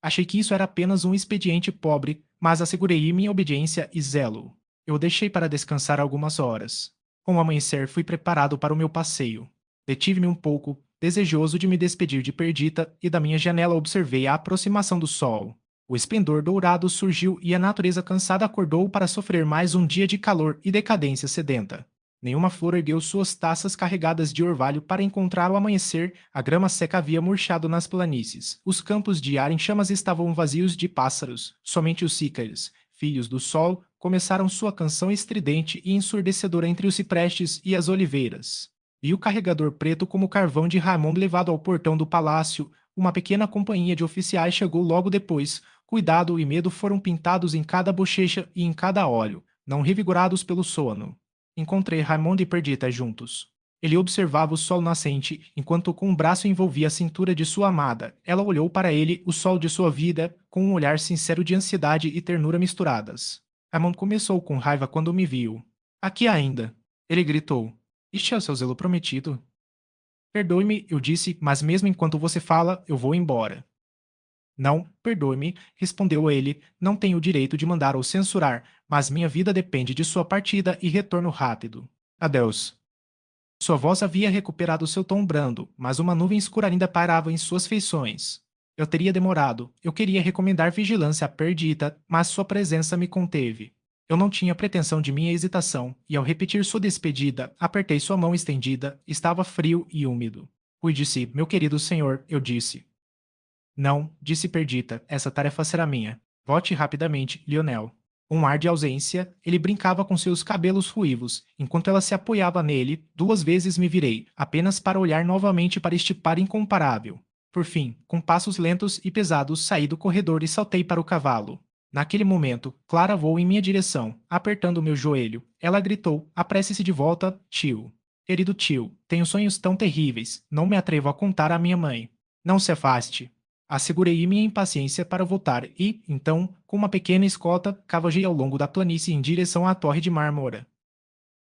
Achei que isso era apenas um expediente pobre, mas assegurei minha obediência e zelo. Eu o deixei para descansar algumas horas. Com o amanhecer, fui preparado para o meu passeio. Detive-me um pouco, desejoso de me despedir de Perdita, e da minha janela observei a aproximação do sol. O esplendor dourado surgiu e a natureza cansada acordou para sofrer mais um dia de calor e decadência sedenta. Nenhuma flor ergueu suas taças carregadas de orvalho para encontrar o amanhecer, a grama seca havia murchado nas planícies. Os campos de ar em chamas estavam vazios de pássaros. Somente os cícaros, filhos do sol, começaram sua canção estridente e ensurdecedora entre os ciprestes e as oliveiras. E o carregador preto como carvão de Raimundo levado ao portão do palácio, uma pequena companhia de oficiais chegou logo depois. Cuidado e medo foram pintados em cada bochecha e em cada olho, não revigorados pelo sono. Encontrei Raimundo e Perdita juntos. Ele observava o sol nascente, enquanto com um braço envolvia a cintura de sua amada. Ela olhou para ele, o sol de sua vida, com um olhar sincero de ansiedade e ternura misturadas. Raimundo começou com raiva quando me viu. Aqui ainda. Ele gritou. Este é o seu zelo prometido? Perdoe-me, eu disse, mas mesmo enquanto você fala, eu vou embora. Não, perdoe-me, respondeu ele, não tenho o direito de mandar ou censurar, mas minha vida depende de sua partida e retorno rápido. Adeus. Sua voz havia recuperado seu tom brando, mas uma nuvem escura ainda pairava em suas feições. Eu teria demorado, eu queria recomendar vigilância à Perdita, mas sua presença me conteve. Eu não tinha pretensão de minha hesitação, e ao repetir sua despedida, apertei sua mão estendida, estava frio e úmido. Cuide de si, meu querido senhor, eu disse. Não, disse Perdita, essa tarefa será minha. Volte rapidamente, Lionel. Um ar de ausência, ele brincava com seus cabelos ruivos. Enquanto ela se apoiava nele, 2 vezes me virei, apenas para olhar novamente para este par incomparável. Por fim, com passos lentos e pesados, saí do corredor e saltei para o cavalo. Naquele momento, Clara voou em minha direção, apertando meu joelho. Ela gritou, apresse-se de volta, tio. Querido tio, tenho sonhos tão terríveis, não me atrevo a contar à minha mãe. Não se afaste. Assegurei minha impaciência para voltar e, então, com uma pequena escolta, cavalguei ao longo da planície em direção à torre de Mármora.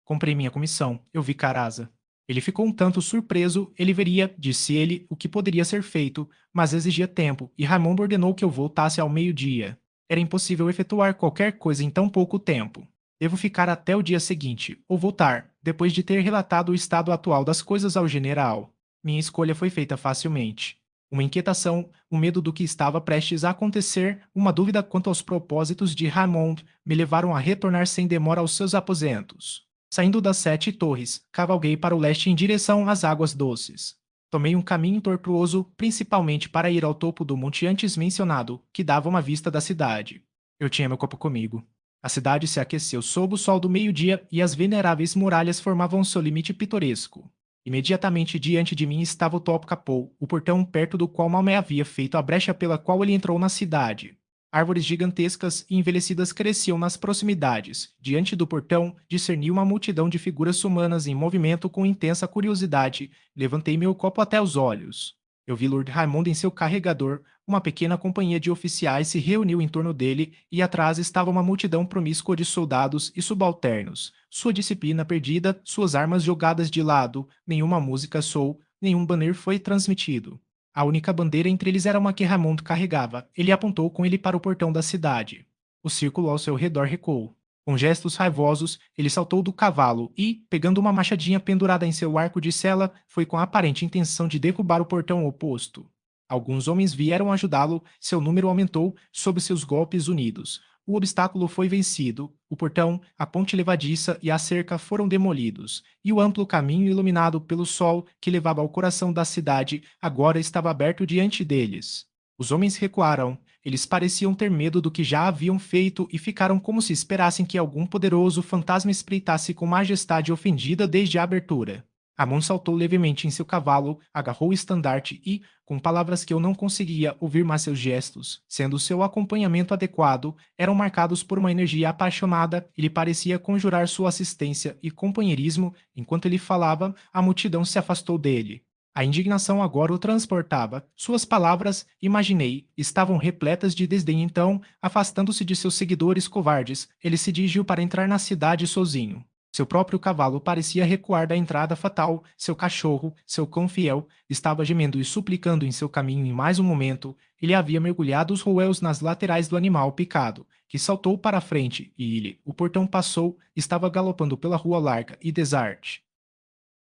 Comprei minha comissão, eu vi Caraza. Ele ficou um tanto surpreso, ele veria, disse ele, o que poderia ser feito, mas exigia tempo, e Raimundo ordenou que eu voltasse ao meio-dia. Era impossível efetuar qualquer coisa em tão pouco tempo. Devo ficar até o dia seguinte, ou voltar, depois de ter relatado o estado atual das coisas ao general. Minha escolha foi feita facilmente. Uma inquietação, um medo do que estava prestes a acontecer, uma dúvida quanto aos propósitos de Raymond me levaram a retornar sem demora aos seus aposentos. Saindo das 7 torres, cavalguei para o leste em direção às águas doces. Tomei um caminho tortuoso, principalmente para ir ao topo do monte antes mencionado, que dava uma vista da cidade. Eu tinha meu copo comigo. A cidade se aqueceu sob o sol do meio-dia e as veneráveis muralhas formavam seu limite pitoresco. Imediatamente diante de mim estava o Top Capô, o portão perto do qual Maomé havia feito a brecha pela qual ele entrou na cidade. Árvores gigantescas e envelhecidas cresciam nas proximidades. Diante do portão, discerni uma multidão de figuras humanas em movimento com intensa curiosidade. Levantei meu copo até os olhos. Eu vi Lord Raymond em seu carregador, uma pequena companhia de oficiais se reuniu em torno dele e atrás estava uma multidão promíscua de soldados e subalternos. Sua disciplina perdida, suas armas jogadas de lado, nenhuma música soou, nenhum banner foi transmitido. A única bandeira entre eles era uma que Raymond carregava. Ele apontou com ele para o portão da cidade. O círculo ao seu redor recuou. Com gestos raivosos, ele saltou do cavalo e, pegando uma machadinha pendurada em seu arco de sela, foi com a aparente intenção de derrubar o portão oposto. Alguns homens vieram ajudá-lo, seu número aumentou sob seus golpes unidos. O obstáculo foi vencido, o portão, a ponte levadiça e a cerca foram demolidos, e o amplo caminho iluminado pelo sol que levava ao coração da cidade agora estava aberto diante deles. Os homens recuaram, eles pareciam ter medo do que já haviam feito e ficaram como se esperassem que algum poderoso fantasma espreitasse com majestade ofendida desde a abertura. Amon saltou levemente em seu cavalo, agarrou o estandarte e, com palavras que eu não conseguia ouvir, mas seus gestos, sendo seu acompanhamento adequado, eram marcados por uma energia apaixonada e lhe parecia conjurar sua assistência e companheirismo. Enquanto ele falava, a multidão se afastou dele. A indignação agora o transportava. Suas palavras, imaginei, estavam repletas de desdém. Então, afastando-se de seus seguidores covardes, ele se dirigiu para entrar na cidade sozinho. Seu próprio cavalo parecia recuar da entrada fatal, seu cachorro, seu cão fiel, estava gemendo e suplicando em seu caminho. Em mais um momento, ele havia mergulhado os roelos nas laterais do animal picado, que saltou para a frente, e ele, o portão passou, estava galopando pela rua larga e desarte.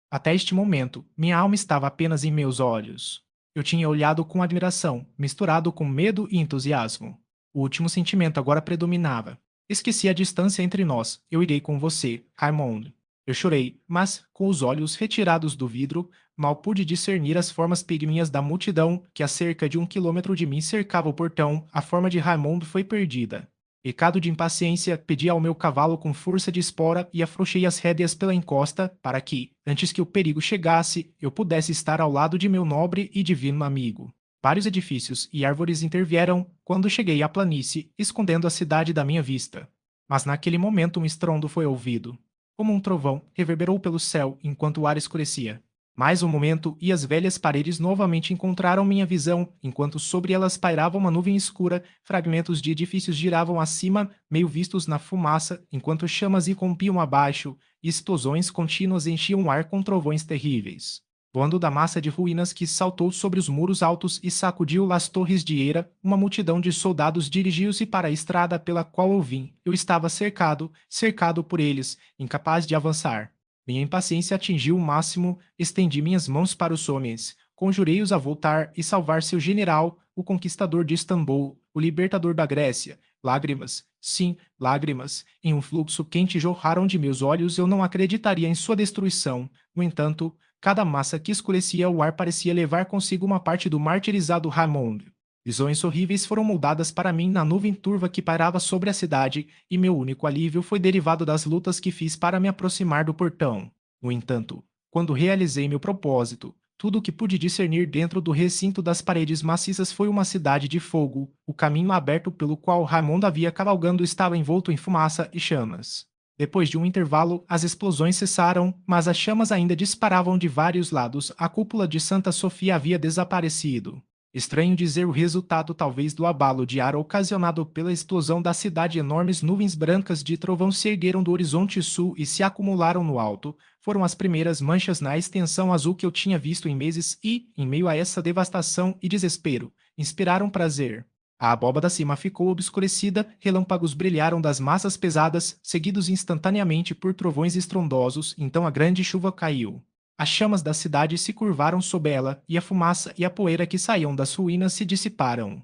Até este momento, minha alma estava apenas em meus olhos. Eu tinha olhado com admiração, misturado com medo e entusiasmo. O último sentimento agora predominava. Esqueci a distância entre nós. Eu irei com você, Raymond. Eu chorei, mas, com os olhos retirados do vidro, mal pude discernir as formas pigminhas da multidão que a cerca de 1 quilômetro de mim cercava o portão. A forma de Raymond foi perdida. Pecado de impaciência, pedi ao meu cavalo com força de espora e afrouxei as rédeas pela encosta para que, antes que o perigo chegasse, eu pudesse estar ao lado de meu nobre e divino amigo. Vários edifícios e árvores intervieram quando cheguei à planície, escondendo a cidade da minha vista. Mas naquele momento um estrondo foi ouvido. Como um trovão, reverberou pelo céu enquanto o ar escurecia. Mais um momento e as velhas paredes novamente encontraram minha visão, enquanto sobre elas pairava uma nuvem escura, fragmentos de edifícios giravam acima, meio vistos na fumaça, enquanto chamas irrompiam abaixo, e explosões contínuas enchiam o ar com trovões terríveis. Voando da massa de ruínas que saltou sobre os muros altos e sacudiu as torres de Eira, uma multidão de soldados dirigiu-se para a estrada pela qual eu vim. Eu estava cercado por eles, incapaz de avançar. Minha impaciência atingiu o máximo, estendi minhas mãos para os homens, conjurei-os a voltar e salvar seu general, o conquistador de Istambul, o libertador da Grécia. Lágrimas, sim, lágrimas, em um fluxo quente jorraram de meus olhos. Eu não acreditaria em sua destruição. No entanto, cada massa que escurecia o ar parecia levar consigo uma parte do martirizado Raymond. Visões horríveis foram moldadas para mim na nuvem turva que pairava sobre a cidade, e meu único alívio foi derivado das lutas que fiz para me aproximar do portão. No entanto, quando realizei meu propósito, tudo o que pude discernir dentro do recinto das paredes maciças foi uma cidade de fogo. O caminho aberto pelo qual Raimundo havia cavalgando estava envolto em fumaça e chamas. Depois de um intervalo, as explosões cessaram, mas as chamas ainda disparavam de vários lados. A cúpula de Santa Sofia havia desaparecido. Estranho dizer o resultado talvez do abalo de ar ocasionado pela explosão da cidade. Enormes nuvens brancas de trovão se ergueram do horizonte sul e se acumularam no alto. Foram as primeiras manchas na extensão azul que eu tinha visto em meses e, em meio a essa devastação e desespero, inspiraram prazer. A abóbada acima ficou obscurecida, relâmpagos brilharam das massas pesadas, seguidos instantaneamente por trovões estrondosos, então a grande chuva caiu. As chamas da cidade se curvaram sob ela, e a fumaça e a poeira que saíam das ruínas se dissiparam.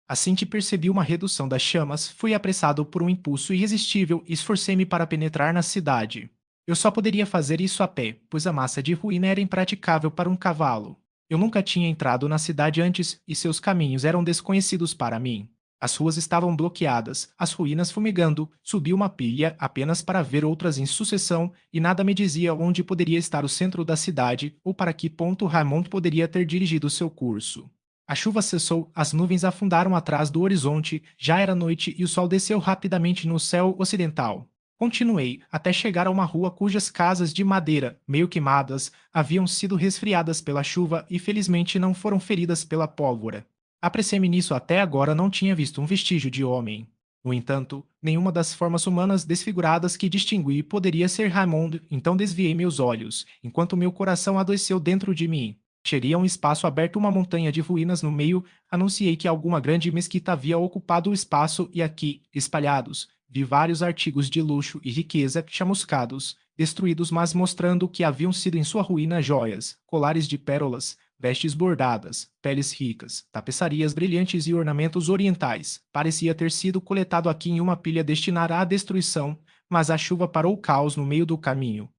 Assim que percebi uma redução das chamas, fui apressado por um impulso irresistível e esforcei-me para penetrar na cidade. Eu só poderia fazer isso a pé, pois a massa de ruína era impraticável para um cavalo. Eu nunca tinha entrado na cidade antes e seus caminhos eram desconhecidos para mim. As ruas estavam bloqueadas, as ruínas fumegando, subi uma pilha apenas para ver outras em sucessão e nada me dizia onde poderia estar o centro da cidade ou para que ponto Raymond poderia ter dirigido seu curso. A chuva cessou, as nuvens afundaram atrás do horizonte, já era noite e o sol desceu rapidamente no céu ocidental. Continuei, até chegar a uma rua cujas casas de madeira, meio queimadas, haviam sido resfriadas pela chuva e felizmente não foram feridas pela pólvora. Apressei-me nisso até agora não tinha visto um vestígio de homem. No entanto, nenhuma das formas humanas desfiguradas que distingui poderia ser Raymond, então desviei meus olhos, enquanto meu coração adoeceu dentro de mim. Cheguei a um espaço aberto, uma montanha de ruínas no meio, anunciei que alguma grande mesquita havia ocupado o espaço e aqui, espalhados, vi vários artigos de luxo e riqueza chamuscados, destruídos mas mostrando que haviam sido em sua ruína joias, colares de pérolas, vestes bordadas, peles ricas, tapeçarias brilhantes e ornamentos orientais. Parecia ter sido coletado aqui em uma pilha destinada à destruição, mas a chuva parou o caos no meio do caminho.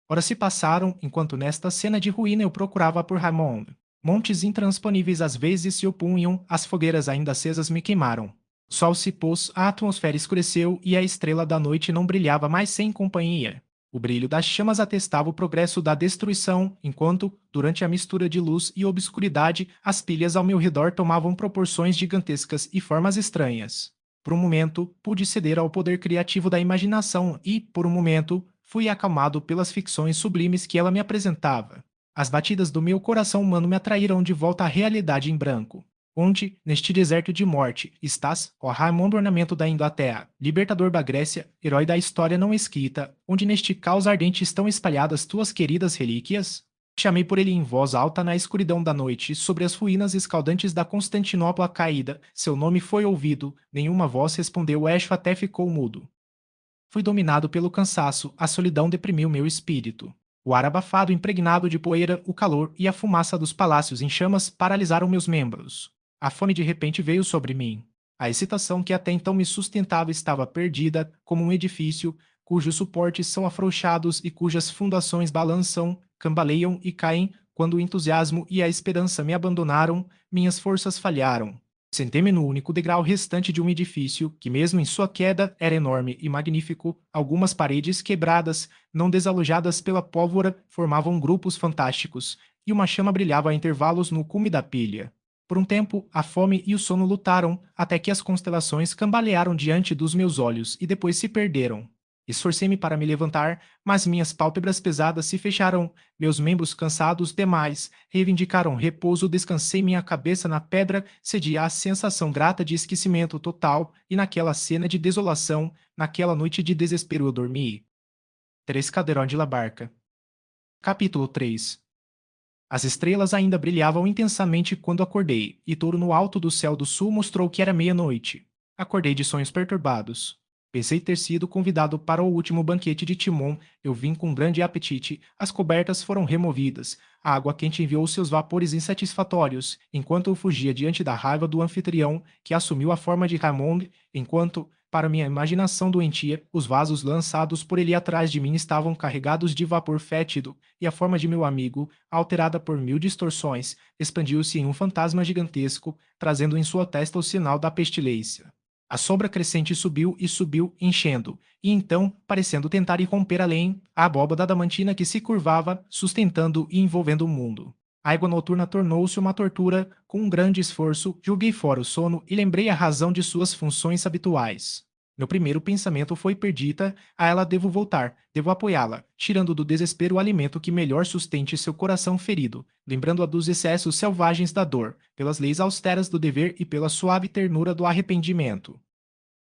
Horas se passaram enquanto nesta cena de ruína eu procurava por Raymond. Montes intransponíveis às vezes se opunham, as fogueiras ainda acesas me queimaram. O sol se pôs, a atmosfera escureceu e a estrela da noite não brilhava mais sem companhia. O brilho das chamas atestava o progresso da destruição, enquanto, durante a mistura de luz e obscuridade, as pilhas ao meu redor tomavam proporções gigantescas e formas estranhas. Por um momento, pude ceder ao poder criativo da imaginação e, por um momento, fui acalmado pelas ficções sublimes que ela me apresentava. As batidas do meu coração humano me atraíram de volta à realidade em branco. Onde, neste deserto de morte, estás, ó Raimundo ornamento da Inglaterra, libertador da Grécia, herói da história não escrita, onde neste caos ardente estão espalhadas tuas queridas relíquias? Chamei por ele em voz alta na escuridão da noite, sobre as ruínas escaldantes da Constantinopla caída. Seu nome foi ouvido, nenhuma voz respondeu, o eixo até ficou mudo. Fui dominado pelo cansaço, a solidão deprimiu meu espírito. O ar abafado, impregnado de poeira, o calor e a fumaça dos palácios em chamas paralisaram meus membros. A fome de repente veio sobre mim. A excitação que até então me sustentava estava perdida, como um edifício cujos suportes são afrouxados e cujas fundações balançam, cambaleiam e caem. Quando o entusiasmo e a esperança me abandonaram, minhas forças falharam. Sentei-me no único degrau restante de um edifício que, mesmo em sua queda, era enorme e magnífico. Algumas paredes quebradas, não desalojadas pela pólvora, formavam grupos fantásticos, e uma chama brilhava a intervalos no cume da pilha. Por um tempo, a fome e o sono lutaram, até que as constelações cambalearam diante dos meus olhos e depois se perderam. Esforcei-me para me levantar, mas minhas pálpebras pesadas se fecharam, meus membros cansados demais reivindicaram repouso, descansei minha cabeça na pedra, cedi à sensação grata de esquecimento total, e naquela cena de desolação, naquela noite de desespero eu dormi. 3 Caldeirão de la Barca. Capítulo 3. As estrelas ainda brilhavam intensamente quando acordei, e touro no alto do céu do sul mostrou que era meia-noite. Acordei de sonhos perturbados. Pensei ter sido convidado para o último banquete de Timon. Eu vim com grande apetite. As cobertas foram removidas. A água quente enviou seus vapores insatisfatórios, enquanto eu fugia diante da raiva do anfitrião, que assumiu a forma de Raymond, enquanto, para minha imaginação doentia, os vasos lançados por ele atrás de mim estavam carregados de vapor fétido, e a forma de meu amigo, alterada por mil distorções, expandiu-se em um fantasma gigantesco, trazendo em sua testa o sinal da pestilência. A sombra crescente subiu e subiu, enchendo, e então, parecendo tentar irromper além, a abóbada adamantina que se curvava, sustentando e envolvendo o mundo. A égua noturna tornou-se uma tortura. Com um grande esforço, julguei fora o sono e lembrei a razão de suas funções habituais. Meu primeiro pensamento foi perdida, a ela devo voltar, devo apoiá-la, tirando do desespero o alimento que melhor sustente seu coração ferido, lembrando-a dos excessos selvagens da dor, pelas leis austeras do dever e pela suave ternura do arrependimento.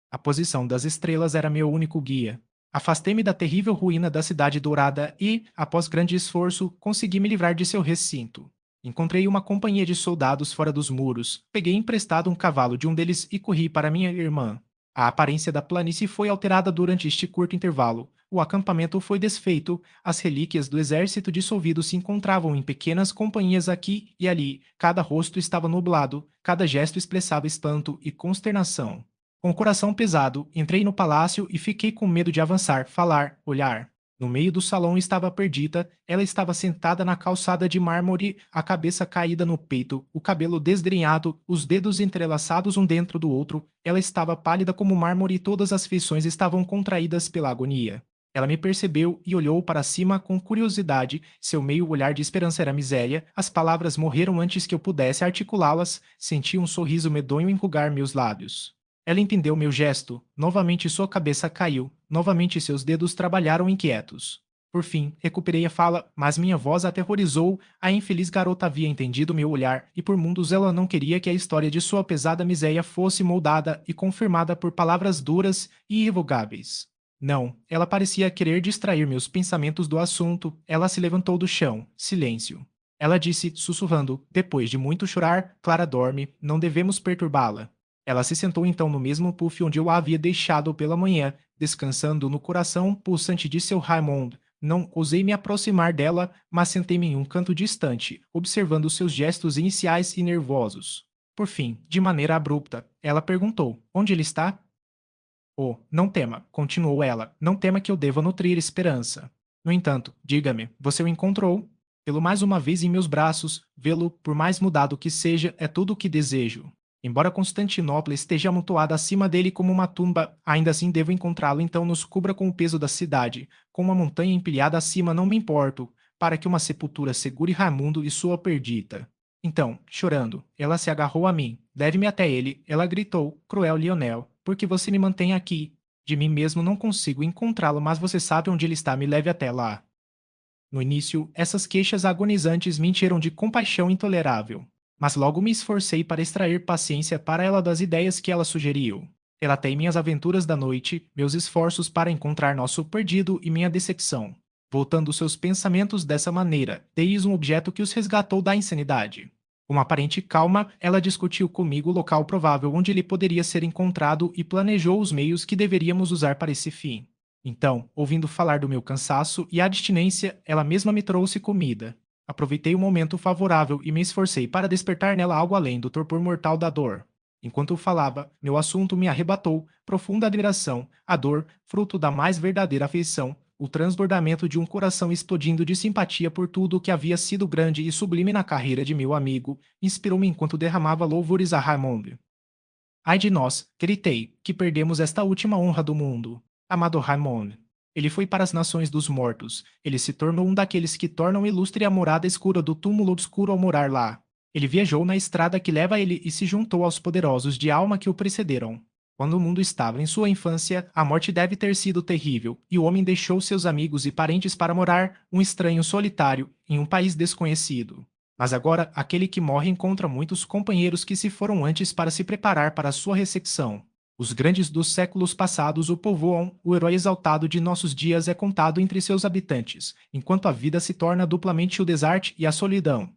A posição das estrelas era meu único guia. Afastei-me da terrível ruína da cidade dourada e, após grande esforço, consegui me livrar de seu recinto. Encontrei uma companhia de soldados fora dos muros, peguei emprestado um cavalo de um deles e corri para minha irmã. A aparência da planície foi alterada durante este curto intervalo. O acampamento foi desfeito, as relíquias do exército dissolvido se encontravam em pequenas companhias aqui e ali, cada rosto estava nublado, cada gesto expressava espanto e consternação. Com o coração pesado, entrei no palácio e fiquei com medo de avançar, falar, olhar. No meio do salão estava Perdita, ela estava sentada na calçada de mármore, a cabeça caída no peito, o cabelo desgrenhado, os dedos entrelaçados um dentro do outro. Ela estava pálida como mármore e todas as feições estavam contraídas pela agonia. Ela me percebeu e olhou para cima com curiosidade, seu meio olhar de esperança era miséria, as palavras morreram antes que eu pudesse articulá-las, senti um sorriso medonho enrugar meus lábios. Ela entendeu meu gesto, novamente sua cabeça caiu, novamente seus dedos trabalharam inquietos. Por fim, recuperei a fala, mas minha voz a aterrorizou, a infeliz garota havia entendido meu olhar, e por mundos ela não queria que a história de sua pesada miséria fosse moldada e confirmada por palavras duras e irrevogáveis. Não, ela parecia querer distrair meus pensamentos do assunto, ela se levantou do chão, silêncio. Ela disse, sussurrando, depois de muito chorar, Clara dorme, não devemos perturbá-la. Ela se sentou então no mesmo puff onde eu a havia deixado pela manhã, descansando no coração pulsante de seu Raymond. Não ousei me aproximar dela, mas sentei-me em um canto distante, observando seus gestos iniciais e nervosos. Por fim, de maneira abrupta, ela perguntou: Onde ele está? Oh, não tema, continuou ela, não tema que eu deva nutrir esperança. No entanto, diga-me, você o encontrou? Pelo mais uma vez em meus braços, vê-lo, por mais mudado que seja, é tudo o que desejo. Embora Constantinopla esteja amontoada acima dele como uma tumba, ainda assim devo encontrá-lo, então nos cubra com o peso da cidade. Com uma montanha empilhada acima não me importo, para que uma sepultura segure Raimundo e sua Perdita. Então, chorando, ela se agarrou a mim. Leve-me até ele, ela gritou, cruel Lionel, porque você me mantém aqui. De mim mesmo não consigo encontrá-lo, mas você sabe onde ele está, me leve até lá. No início, essas queixas agonizantes me encheram de compaixão intolerável. Mas logo me esforcei para extrair paciência para ela das ideias que ela sugeriu. Relatei minhas aventuras da noite, meus esforços para encontrar nosso perdido e minha decepção. Voltando seus pensamentos dessa maneira, deis um objeto que os resgatou da insanidade. Com aparente calma, ela discutiu comigo o local provável onde ele poderia ser encontrado e planejou os meios que deveríamos usar para esse fim. Então, ouvindo falar do meu cansaço e abstinência, ela mesma me trouxe comida. Aproveitei o momento favorável e me esforcei para despertar nela algo além do torpor mortal da dor. Enquanto falava, meu assunto me arrebatou, profunda admiração, a dor, fruto da mais verdadeira afeição, o transbordamento de um coração explodindo de simpatia por tudo o que havia sido grande e sublime na carreira de meu amigo, inspirou-me enquanto derramava louvores a Raymond. Ai de nós, gritei, que perdemos esta última honra do mundo. Amado Raymond. Ele foi para as nações dos mortos. Ele se tornou um daqueles que tornam ilustre a morada escura do túmulo obscuro ao morar lá. Ele viajou na estrada que leva a ele e se juntou aos poderosos de alma que o precederam. Quando o mundo estava em sua infância, a morte deve ter sido terrível, e o homem deixou seus amigos e parentes para morar, um estranho solitário, em um país desconhecido. Mas agora, aquele que morre encontra muitos companheiros que se foram antes para se preparar para sua recepção. Os grandes dos séculos passados o povoam, o herói exaltado de nossos dias é contado entre seus habitantes, enquanto a vida se torna duplamente o desarte e a solidão.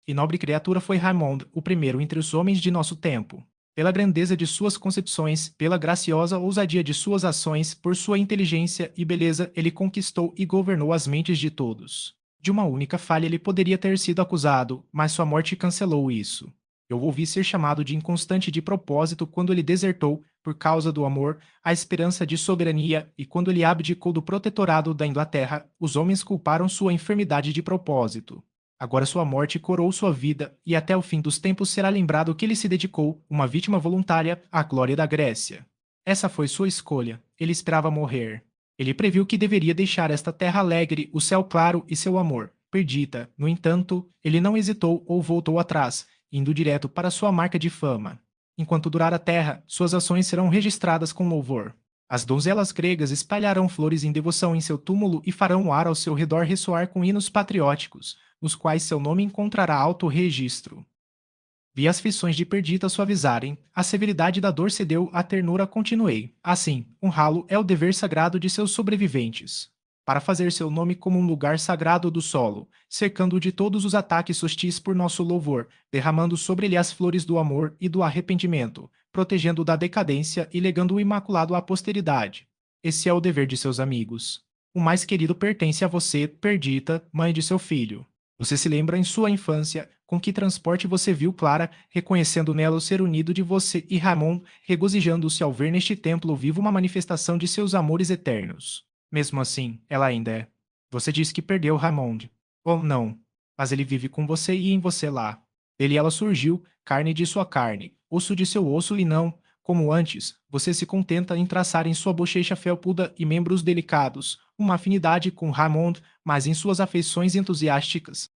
E nobre criatura foi Raymond, o primeiro entre os homens de nosso tempo. Pela grandeza de suas concepções, pela graciosa ousadia de suas ações, por sua inteligência e beleza, ele conquistou e governou as mentes de todos. De uma única falha ele poderia ter sido acusado, mas sua morte cancelou isso. Eu ouvi ser chamado de inconstante de propósito quando ele desertou, por causa do amor, a esperança de soberania, e quando ele abdicou do protetorado da Inglaterra, os homens culparam sua enfermidade de propósito. Agora sua morte coroou sua vida, e até o fim dos tempos será lembrado que ele se dedicou, uma vítima voluntária, à glória da Grécia. Essa foi sua escolha. Ele esperava morrer. Ele previu que deveria deixar esta terra alegre, o céu claro e seu amor. Perdita, no entanto, ele não hesitou ou voltou atrás, indo direto para sua marca de fama. Enquanto durar a terra, suas ações serão registradas com louvor. As donzelas gregas espalharão flores em devoção em seu túmulo e farão o ar ao seu redor ressoar com hinos patrióticos, nos quais seu nome encontrará alto registro. Vi as feições de Perdita suavizarem, a severidade da dor cedeu, a ternura continuei. Assim, honrá-lo é o dever sagrado de seus sobreviventes. para fazer seu nome como um lugar sagrado do solo, cercando-o de todos os ataques hostis por nosso louvor, derramando sobre ele as flores do amor e do arrependimento, protegendo-o da decadência e legando o imaculado à posteridade. Esse é o dever de seus amigos. O mais querido pertence a você, Perdita, mãe de seu filho. Você se lembra em sua infância com que transporte você viu Clara, reconhecendo nela o ser unido de você e Ramon, regozijando-se ao ver neste templo vivo uma manifestação de seus amores eternos. Mesmo assim, ela ainda é. Você disse que perdeu Ramond. Ou não. Mas ele vive com você e em você lá. Dele ela surgiu, carne de sua carne, osso de seu osso e não, como antes, você se contenta em traçar em sua bochecha felpuda e membros delicados uma afinidade com Ramond, mas em suas afeições entusiásticas,